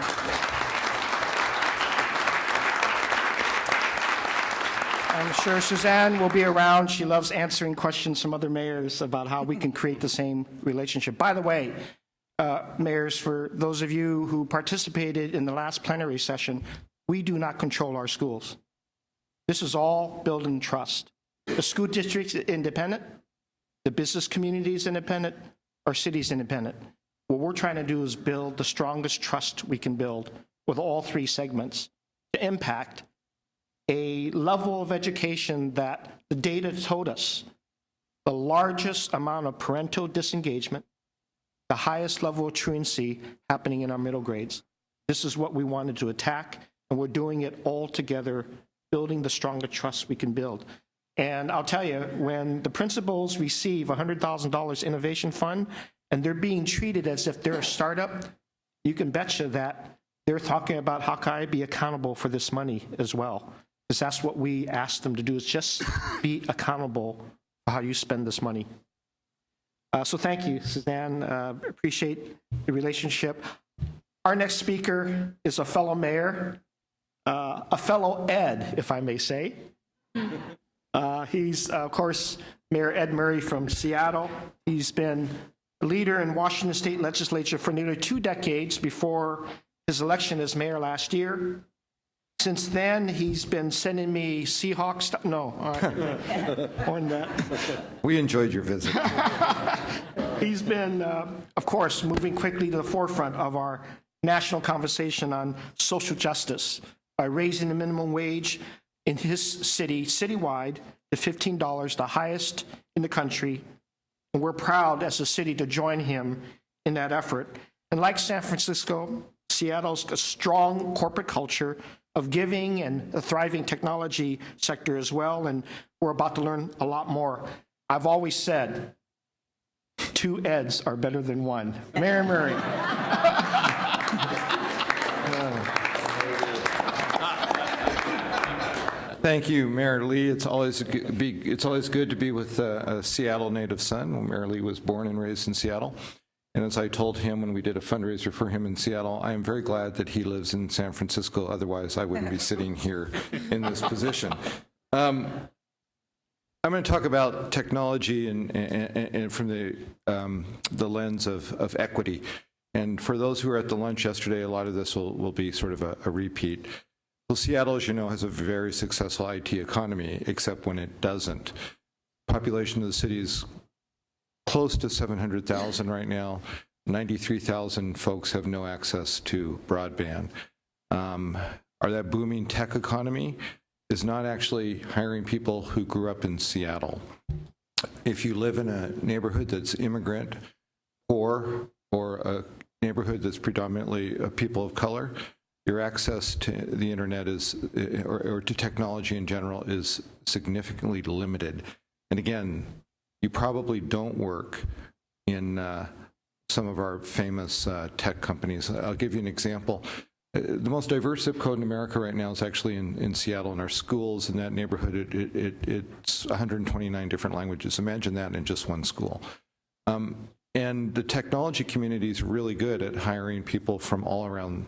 A: I'm sure Suzanne will be around. She loves answering questions from other mayors about how we can create the same relationship. By the way, mayors, for those of you who participated in the last plenary session, we do not control our schools. This is all building trust. The school district's independent, the business community is independent, our city's independent. What we're trying to do is build the strongest trust we can build with all three segments to impact a level of education that the data told us the largest amount of parental disengagement, the highest level of truancy happening in our middle grades. This is what we wanted to attack, and we're doing it all together, building the stronger trust we can build. And I'll tell you, when the principals receive $100,000 innovation fund and they're being treated as if they're a startup, you can betcha that they're talking about how can I be accountable for this money as well? Because that's what we asked them to do, is just be accountable for how you spend this money. So thank you, Suzanne. Appreciate the relationship. Our next speaker is a fellow mayor, a fellow Ed, if I may say. He's, of course, Mayor Ed Murray from Seattle. He's been a leader in Washington State Legislature for nearly 2 decades before his election as mayor last year. Since then, he's been sending me Seahawks stuff. No, more than that.
O: We enjoyed your visit.
A: He's been, of course, moving quickly to the forefront of our national conversation on social justice by raising the minimum wage in his city, citywide, to $15, the highest in the country. And we're proud as a city to join him in that effort. And like San Francisco, Seattle's a strong corporate culture of giving and a thriving technology sector as well. And we're about to learn a lot more. I've always said 2 Eds are better than 1. Mayor Murray.
O: Thank you, Mayor Lee. It's always good to be with a Seattle native son. Mayor Lee was born and raised in Seattle. And as I told him when we did a fundraiser for him in Seattle, I am very glad that he lives in San Francisco. Otherwise, I wouldn't be sitting here in this position. I'm going to talk about technology and from the lens of equity. And for those who were at the lunch yesterday, a lot of this will be sort of a repeat. Well, Seattle, as you know, has a very successful IT economy, except when it doesn't. Population of the city is close to 700,000 right now. 93,000 folks have no access to broadband. That booming tech economy is not actually hiring people who grew up in Seattle. If you live in a neighborhood that's immigrant, poor, or a neighborhood that's predominantly people of color, your access to the internet is, or to technology in general, is significantly limited. And again, you probably don't work in some of our famous tech companies. I'll give you an example. The most diverse zip code in America right now is actually in Seattle. In our schools in that neighborhood, it's 129 different languages. Imagine that in just one school. And the technology community is really good at hiring people from all around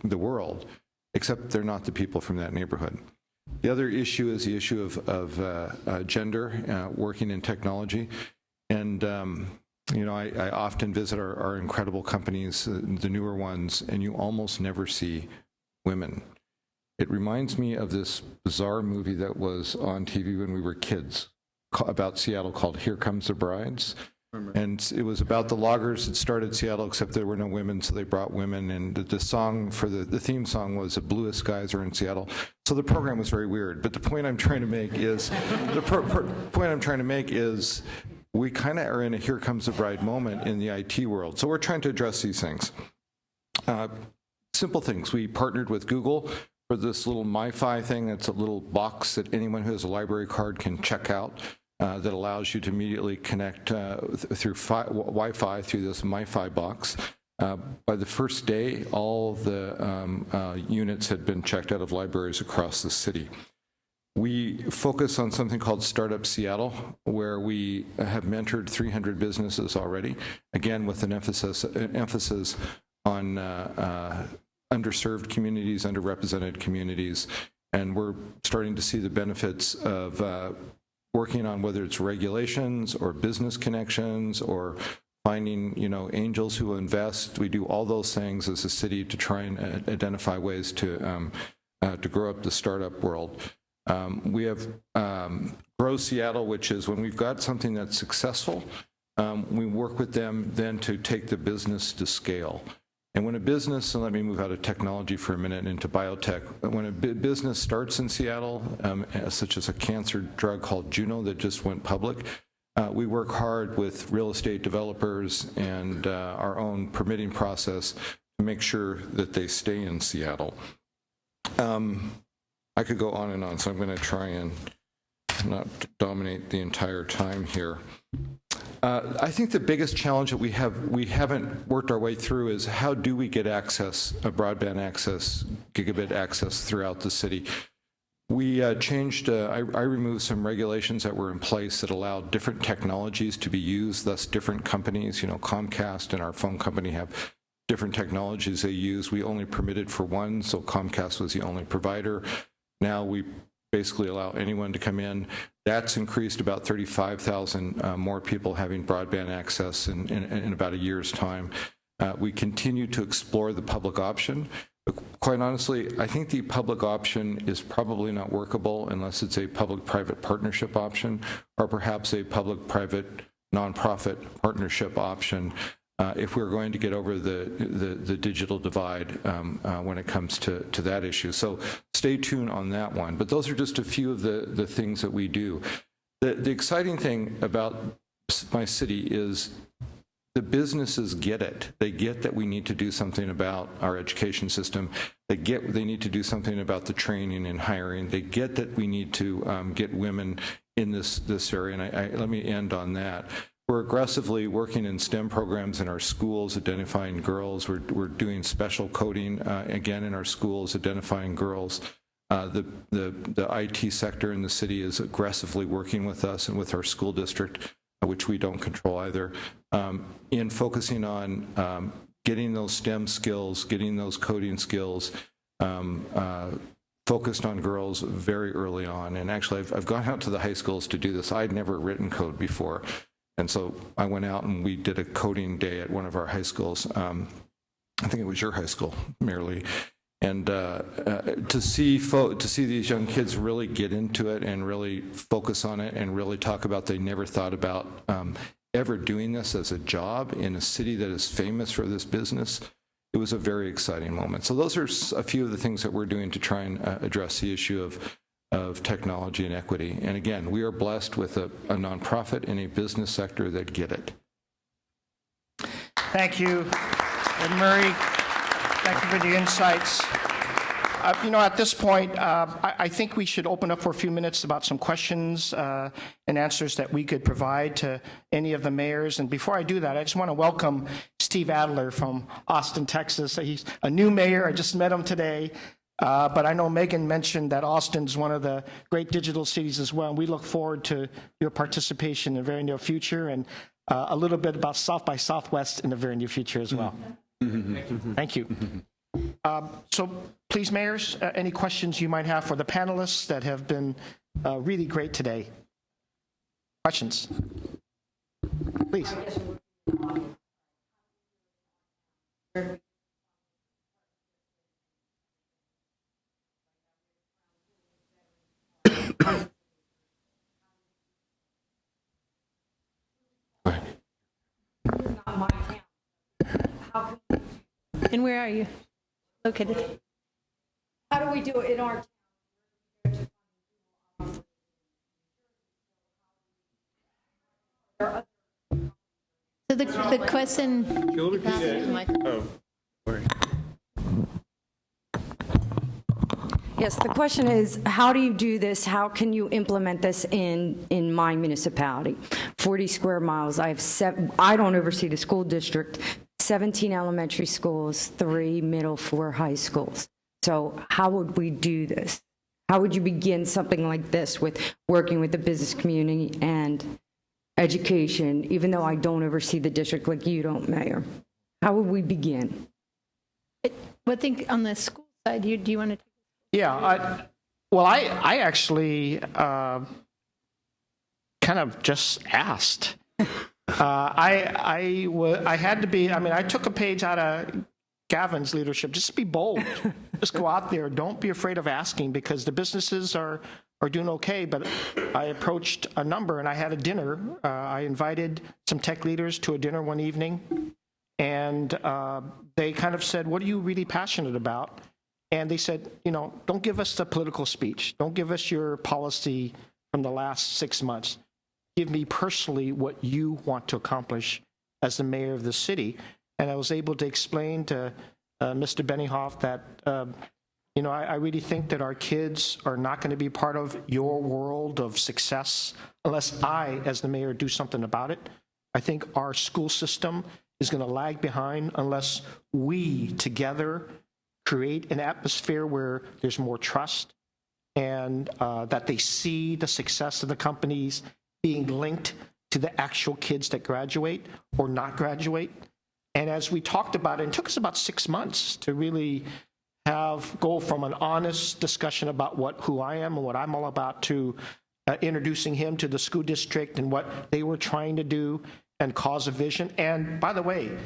O: the world, except they're not the people from that neighborhood. The other issue is the issue of gender, working in technology. And, I often visit our incredible companies, the newer ones, and you almost never see women. It reminds me of this bizarre movie that was on TV when we were kids about Seattle called Here Comes the Brides. And it was about the loggers that started Seattle, except there were no women, so they brought women. And the song for the theme song was "The Bluest Skies Are in Seattle." So the program was very weird. But the point I'm trying to make is, we kind of are in a "Here Comes the Bride" moment in the IT world. So we're trying to address these things. Simple things. We partnered with Google for this little MiFi thing. It's a little box that anyone who has a library card can check out. That allows you to immediately connect through Wi-Fi through this MiFi box. By the first day, all the units had been checked out of libraries across the city. We focus on something called Startup Seattle, where we have mentored 300 businesses already, again with an emphasis on underserved communities, underrepresented communities, and we're starting to see the benefits of working on whether it's regulations or business connections or finding, angels who invest. We do all those things as a city to try and identify ways to grow up the startup world. We have Grow Seattle, which is when we've got something that's successful, we work with them then to take the business to scale. And when a business, and let me move out of technology for a minute into biotech, when a business starts in Seattle, such as a cancer drug called Juno that just went public, we work hard with real estate developers and our own permitting process to make sure that they stay in Seattle. I could go on and on, so I'm going to try and not dominate the entire time here. I think the biggest challenge that we haven't worked our way through is how do we get access, broadband access, gigabit access throughout the city. We changed, I removed some regulations that were in place that allowed different technologies to be used, thus different companies, Comcast and our phone company have different technologies they use. We only permitted for one, so Comcast was the only provider. Now we basically allow anyone to come in. That's increased about 35,000 more people having broadband access in about a year's time. We continue to explore the public option. But quite honestly, I think the public option is probably not workable unless it's a public-private partnership option or perhaps a public-private nonprofit partnership option if we're going to get over the digital divide when it comes to that issue. So stay tuned on that one. But those are just a few of the things that we do. The exciting thing about my city is the businesses get it. They get that we need to do something about our education system. They need to do something about the training and hiring. They get that we need to get women in this area. And let me end on that. We're aggressively working in STEM programs in our schools, identifying girls. We're doing special coding, again, in our schools, identifying girls. The IT sector in the city is aggressively working with us and with our school district, which we don't control either, in focusing on getting those STEM skills, getting those coding skills, focused on girls very early on. And actually, I've gone out to the high schools to do this. I'd never written code before. And so I went out and we did a coding day at one of our high schools. I think it was your high school, Mayor Lee. And to see these young kids really get into it and really focus on it and really talk about they never thought about ever doing this as a job in a city that is famous for this business, it was a very exciting moment. So those are a few of the things that we're doing to try and address the issue of technology and equity. And again, we are blessed with a nonprofit and a business sector that get it.
A: Thank you, Ed Murray. Thank you for the insights. At this point, I think we should open up for a few minutes about some questions and answers that we could provide to any of the mayors. And before I do that, I just want to welcome Steve Adler from Austin, Texas. He's a new mayor. I just met him today. But I know Megan mentioned that Austin's one of the great digital cities as well, and we look forward to your participation in the very near future and a little bit about South by Southwest in the very near future as well. Thank you. So please, mayors, any questions you might have for the panelists that have been really great today? Questions? Please.
B: And where are you located?
K: How do we do it in our
B: So the question.
P: Yes, the question is, how do you do this? How can you implement this in my municipality? 40 square miles. I don't oversee the school district. 17 elementary schools, 3 middle, 4 high schools. So how would we do this? How would you begin something like this with working with the business community and education, even though I don't oversee the district like you don't, Mayor? How would we begin?
B: I think on the school side, do you want to?
A: Yeah, I actually kind of just asked. I had to be, I took a page out of Gavin's leadership. Just be bold. Just go out there. Don't be afraid of asking, because the businesses are doing okay. But I approached a number and I had a dinner. I invited some tech leaders to a dinner one evening, and they kind of said, what are you really passionate about? And they said, don't give us the political speech. Don't give us your policy from the last 6 months. Give me personally what you want to accomplish as the mayor of the city. And I was able to explain to Mr. Benioff that, I really think that our kids are not going to be part of your world of success unless I, as the mayor, do something about it. I think our school system is going to lag behind unless we together create an atmosphere where there's more trust and that they see the success of the companies being linked to the actual kids that graduate or not graduate. And as we talked about, it took us about 6 months to really go from an honest discussion about who I am and what I'm all about to introducing him to the school district and what they were trying to do and cause a vision. And by the way,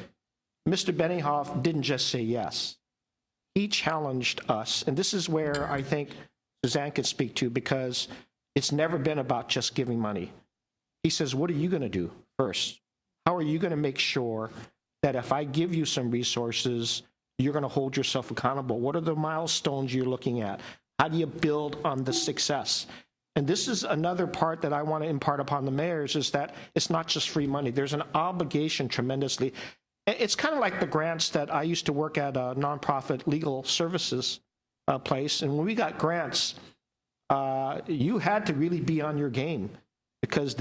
A: Mr. Benninghoff didn't just say yes. He challenged us. And this is where I think Suzanne could speak to, because it's never been about just giving money. He says, what are you going to do first? How are you going to make sure that if I give you some resources, you're going to hold yourself accountable? What are the milestones you're looking at? How do you build on the success? And this is another part that I want to impart upon the mayors, is that it's not just free money. There's an obligation tremendously. It's kind of like the grants that I used to work at a nonprofit legal services place. And when we got grants, you had to really be on your game, because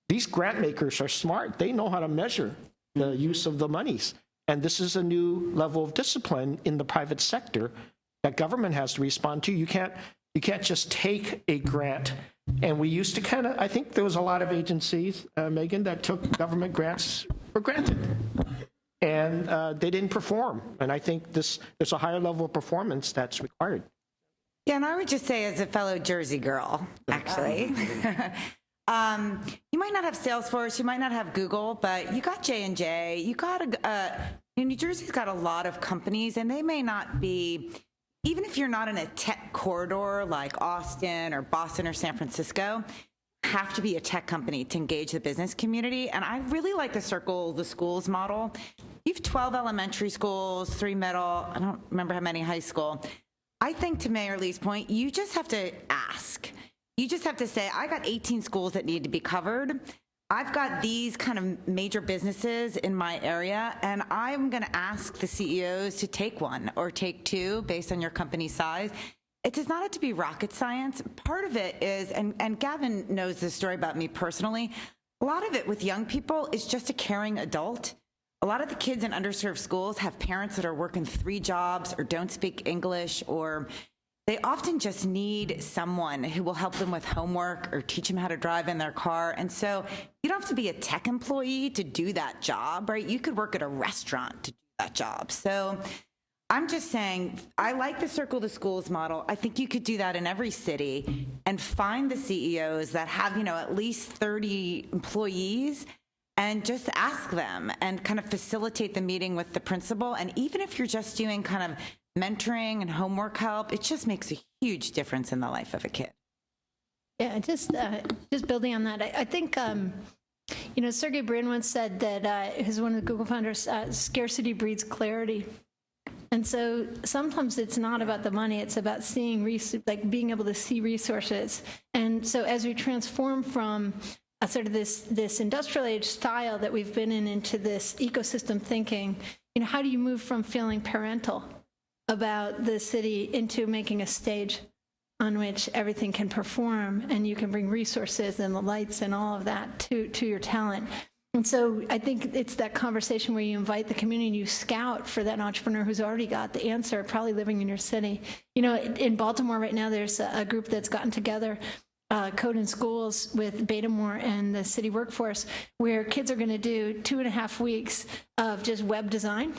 A: these grant makers are smart. They know how to measure the use of the monies. And this is a new level of discipline in the private sector that government has to respond to. You can't just take a grant. And we used to I think there was a lot of agencies, Megan, that took government grants for granted. And they didn't perform. And I think there's a higher level of performance that's required.
N: Yeah, and I would just say, as a fellow Jersey girl, actually, you might not have Salesforce, you might not have Google, but you got J&J, you got New Jersey's got a lot of companies, and they may not be, even if you're not in a tech corridor like Austin or Boston or San Francisco, have to be a tech company to engage the business community. And I really like the Circle the Schools model. You have 12 elementary schools, 3 middle, I don't remember how many high school. I think, to Mayor Lee's point, you just have to ask. You just have to say, I got 18 schools that need to be covered. I've got these kind of major businesses in my area, and I'm going to ask the CEOs to take one or take 2 based on your company size. It does not have to be rocket science. Part of it is, and Gavin knows this story about me personally, a lot of it with young people is just a caring adult. A lot of the kids in underserved schools have parents that are working 3 jobs or don't speak English, or they often just need someone who will help them with homework or teach them how to drive in their car. And so you don't have to be a tech employee to do that job, right? You could work at a restaurant to do that job. So I'm just saying, I like the Circle the Schools model. I think you could do that in every city and find the CEOs that have, at least 30 employees, and just ask them and kind of facilitate the meeting with the principal. And even if you're just doing kind of mentoring and homework help, it just makes a huge difference in the life of a kid.
B: Yeah, just building on that, I think, Sergey Brin once said that, who's one of the Google founders, scarcity breeds clarity. And so sometimes it's not about the money, it's about seeing, being able to see resources. And so as we transform from sort of this industrial age style that we've been in into this ecosystem thinking, how do you move from feeling parental about the city into making a stage on which everything can perform, and you can bring resources and the lights and all of that to your talent? And so I think it's that conversation where you invite the community and you scout for that entrepreneur who's already got the answer, probably living in your city. In Baltimore right now, there's a group that's gotten together, Code in Schools, with Betamore and the city workforce, where kids are going to do 2.5 weeks of just web design,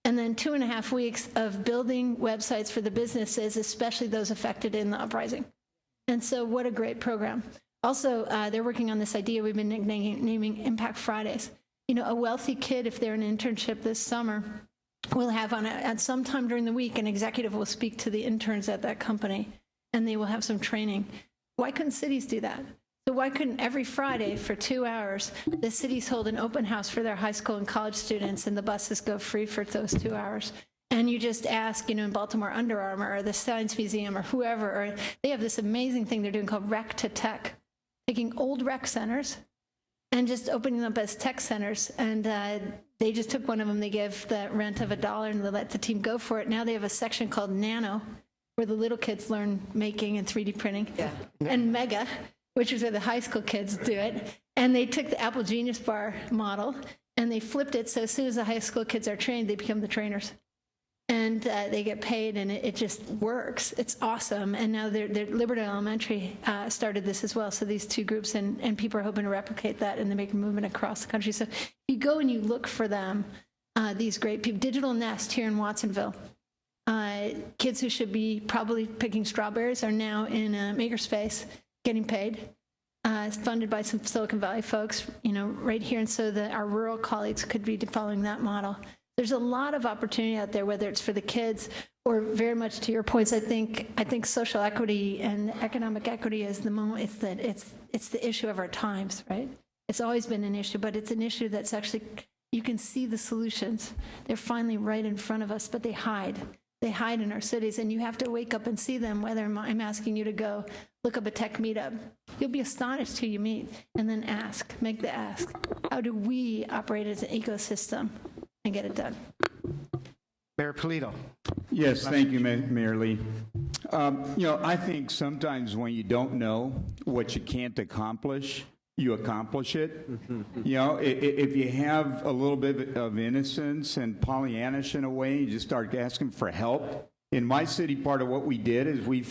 B: and then 2.5 weeks of building websites for the businesses, especially those affected in the uprising. And so what a great program. Also, they're working on this idea we've been naming Impact Fridays. A wealthy kid, if they're in an internship this summer, will have at some time during the week, an executive will speak to the interns at that company, and they will have some training. Why couldn't cities do that? So why couldn't every Friday for 2 hours, the cities hold an open house for their high school and college students, and the buses go free for those 2 hours? And you just ask, in Baltimore, Under Armour or the Science Museum or whoever, or they have this amazing thing they're doing called Rec to Tech, taking old rec centers and just opening them up as tech centers. And they just took one of them. They give the rent of $1 and they let the team go for it. Now they have a section called Nano, where the little kids learn making and 3D printing, and Mega, which is where the high school kids do it. And they took the Apple Genius Bar model and they flipped it. So as soon as the high school kids are trained, they become the trainers. And they get paid, and it just works. It's awesome. And now they're Liberty Elementary started this as well. So these two groups, and people are hoping to replicate that, and they make a movement across the country. So if you go and you look for them, these great people. Digital Nest here in Watsonville. Kids who should be probably picking strawberries are now in a makerspace getting paid. It's funded by some Silicon Valley folks, right here. And so our rural colleagues could be following that model. There's a lot of opportunity out there, whether it's for the kids or very much to your points. I think social equity and economic equity is the moment. It's the issue of our times, right? It's always been an issue, but it's an issue that's actually, you can see the solutions. They're finally right in front of us, but they hide. They hide in our cities, and you have to wake up and see them, whether I'm asking you to go look up a tech meetup. You'll be astonished who you meet, and then make the ask. How do we operate as an ecosystem and get it done?
A: Mayor Polito.
M: Yes, thank you, Mayor Lee. I think sometimes when you don't know what you can't accomplish, you accomplish it. If you have a little bit of innocence and Pollyannish in a way, you just start asking for help. In my city, part of what we did is we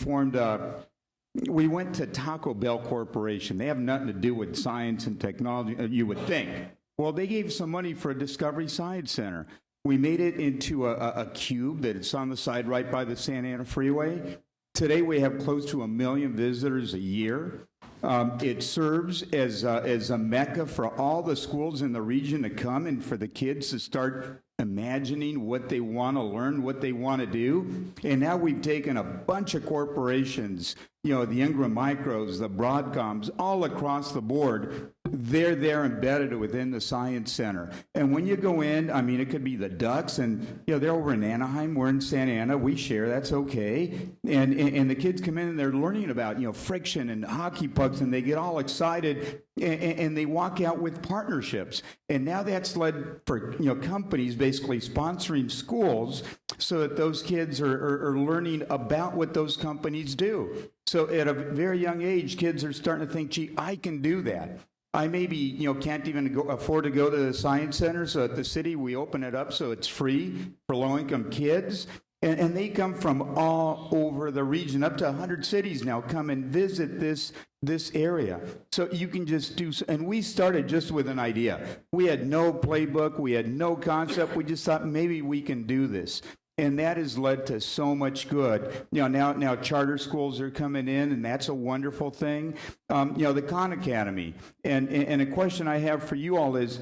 M: went to Taco Bell Corporation. They have nothing to do with science and technology, you would think. Well, they gave some money for a Discovery Science Center. We made it into a cube that's on the side right by the Santa Ana Freeway. Today, we have close to 1 million visitors a year. It serves as a mecca for all the schools in the region to come and for the kids to start imagining what they want to learn, what they want to do. And now we've taken a bunch of corporations, the Ingram Micros, the Broadcoms, all across the board. They're there embedded within the Science Center. And when you go in, it could be the Ducks, and they're over in Anaheim, we're in Santa Ana, we share, that's okay. And the kids come in and they're learning about, friction and hockey pucks, and they get all excited, and they walk out with partnerships. And now that's led for, companies basically sponsoring schools so that those kids are learning about what those companies do. So at a very young age, kids are starting to think, gee, I can do that. I maybe, can't even afford to go to the Science Center, so at the city, we open it up so it's free for low-income kids. And they come from all over the region. Up to 100 cities now come and visit this area. So you can just do, and we started just with an idea. We had no playbook, we had no concept, we just thought maybe we can do this. And that has led to so much good. Now charter schools are coming in, and that's a wonderful thing. The Khan Academy. And a question I have for you all is,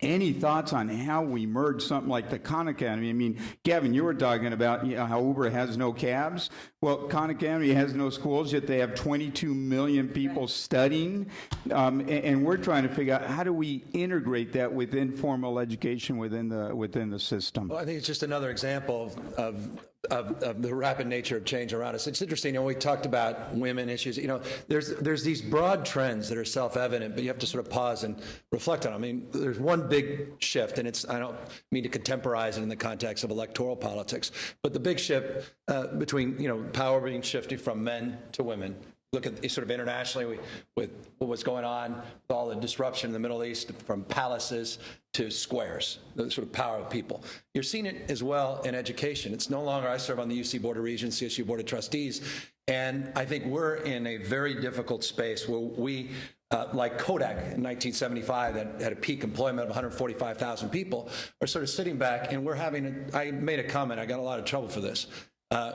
M: any thoughts on how we merge something like the Khan Academy? Gavin, you were talking about how Uber has no cabs. Well, Khan Academy has no schools, yet they have 22 million people studying. And we're trying to figure out how do we integrate that with informal education within the system.
C: Well, I think it's just another example of the rapid nature of change around us. It's interesting, we talked about women issues. There's these broad trends that are self-evident, but you have to sort of pause and reflect on them. There's one big shift, and I don't mean to contemporize it in the context of electoral politics, but the big shift between, power being shifted from men to women. Look at sort of internationally with what was going on with all the disruption in the Middle East, from palaces to squares, the sort of power of people. You're seeing it as well in education. It's no longer, I serve on the UC Board of Regents, CSU Board of Trustees, and I think we're in a very difficult space where we, like Kodak in 1975, that had a peak employment of 145,000 people, are sort of sitting back, and I made a comment, I got a lot of trouble for this,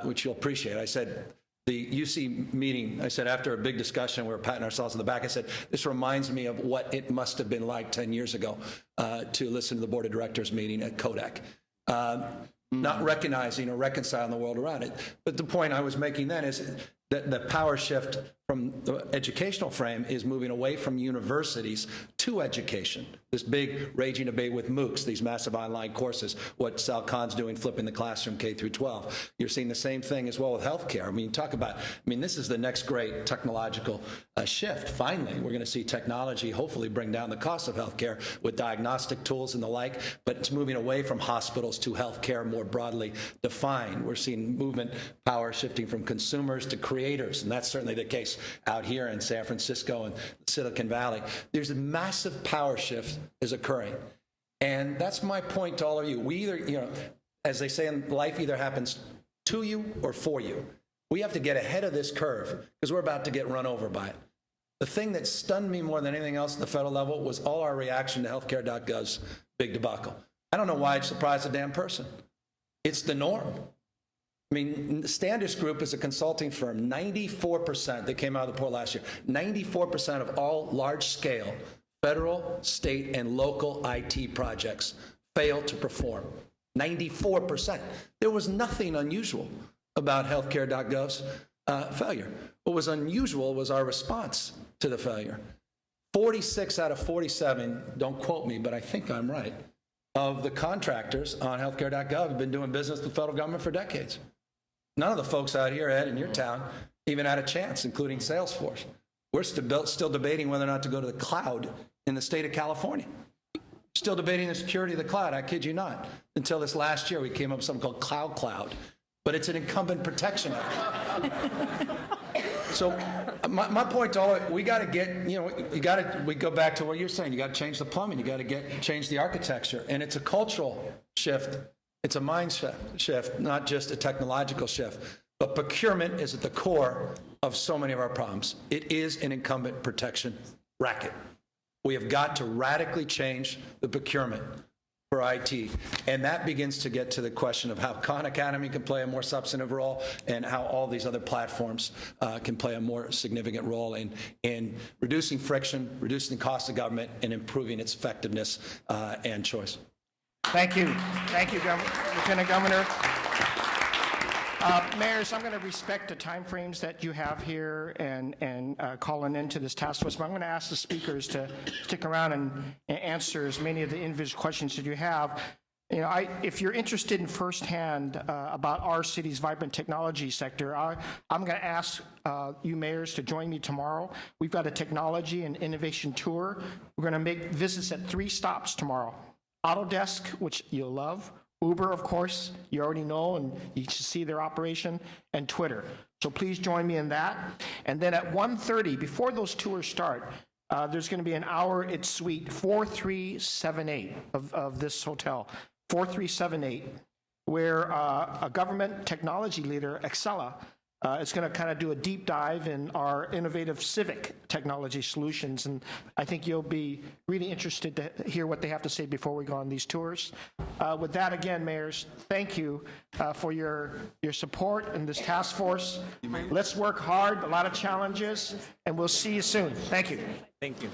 C: which you'll appreciate. I said, the UC meeting, I said, after a big discussion, we were patting ourselves on the back, I said, this reminds me of what it must have been like 10 years ago to listen to the board of directors meeting at Kodak. Not recognizing or reconciling the world around it. But the point I was making then is that the power shift from the educational frame is moving away from universities to education. This big raging debate with MOOCs, these massive online courses, what Sal Khan's doing, flipping the classroom K through 12. You're seeing the same thing as well with healthcare. This is the next great technological shift. Finally, we're going to see technology hopefully bring down the cost of healthcare with diagnostic tools and the like, but it's moving away from hospitals to healthcare more broadly defined. We're seeing movement power shifting from consumers to creators, and that's certainly the case case out here in San Francisco and Silicon Valley. There's a massive power shift is occurring. And that's my point to all of you. We either, as they say in life, either happens to you or for you. We have to get ahead of this curve because we're about to get run over by it. The thing that stunned me more than anything else at the federal level was all our reaction to healthcare.gov's big debacle. I don't know why it surprised a damn person. It's the norm. I mean, the Standish Group is a consulting firm. 94%, they came out of the poll last year, 94% of all large-scale federal, state, and local IT projects fail to perform. 94%. There was nothing unusual about healthcare.gov's failure. What was unusual was our response to the failure. 46 out of 47, don't quote me, but I think I'm right, of the contractors on healthcare.gov have been doing business with the federal government for decades. None of the folks out here, Ed, in your town, even had a chance, including Salesforce. We're still debating whether or not to go to the cloud in the state of California. Still debating the security of the cloud, I kid you not. Until this last year, we came up with something called Cloud. But it's an incumbent protection act. So my point to all of it, we got to get, we go back to what you're saying. You got to change the plumbing. You got to change the architecture. And it's a cultural shift. It's a mindset shift, not just a technological shift. But procurement is at the core of so many of our problems. It is an incumbent protection racket. We have got to radically change the procurement for IT. And that begins to get to the question of how Khan Academy can play a more substantive role and how all these other platforms can play a more significant role in reducing friction, reducing the cost of government, and improving its effectiveness and choice.
A: Thank you. Thank you, Lieutenant Governor. Mayors, I'm going to respect the timeframes that you have here and calling into this task force, but I'm going to ask the speakers to stick around and answer as many of the individual questions that you have. If you're interested in firsthand about our city's vibrant technology sector, I'm going to ask you mayors to join me tomorrow. We've got a technology and innovation tour. We're going to make visits at 3 stops tomorrow. Autodesk, which you'll love. Uber, of course, you already know, and you should see their operation, and Twitter. So please join me in that. And then at 1:30, before those tours start, there's going to be an hour at Suite 4378 of this hotel, 4378, where a government technology leader, Excella, is going to kind of do a deep dive in our innovative Civic technology solutions. And I think you'll be really interested to hear what they have to say before we go on these tours. With that, again, mayors, thank you for your support in this task force. Let's work hard, a lot of challenges, and we'll see you soon. Thank you.
J: Thank you.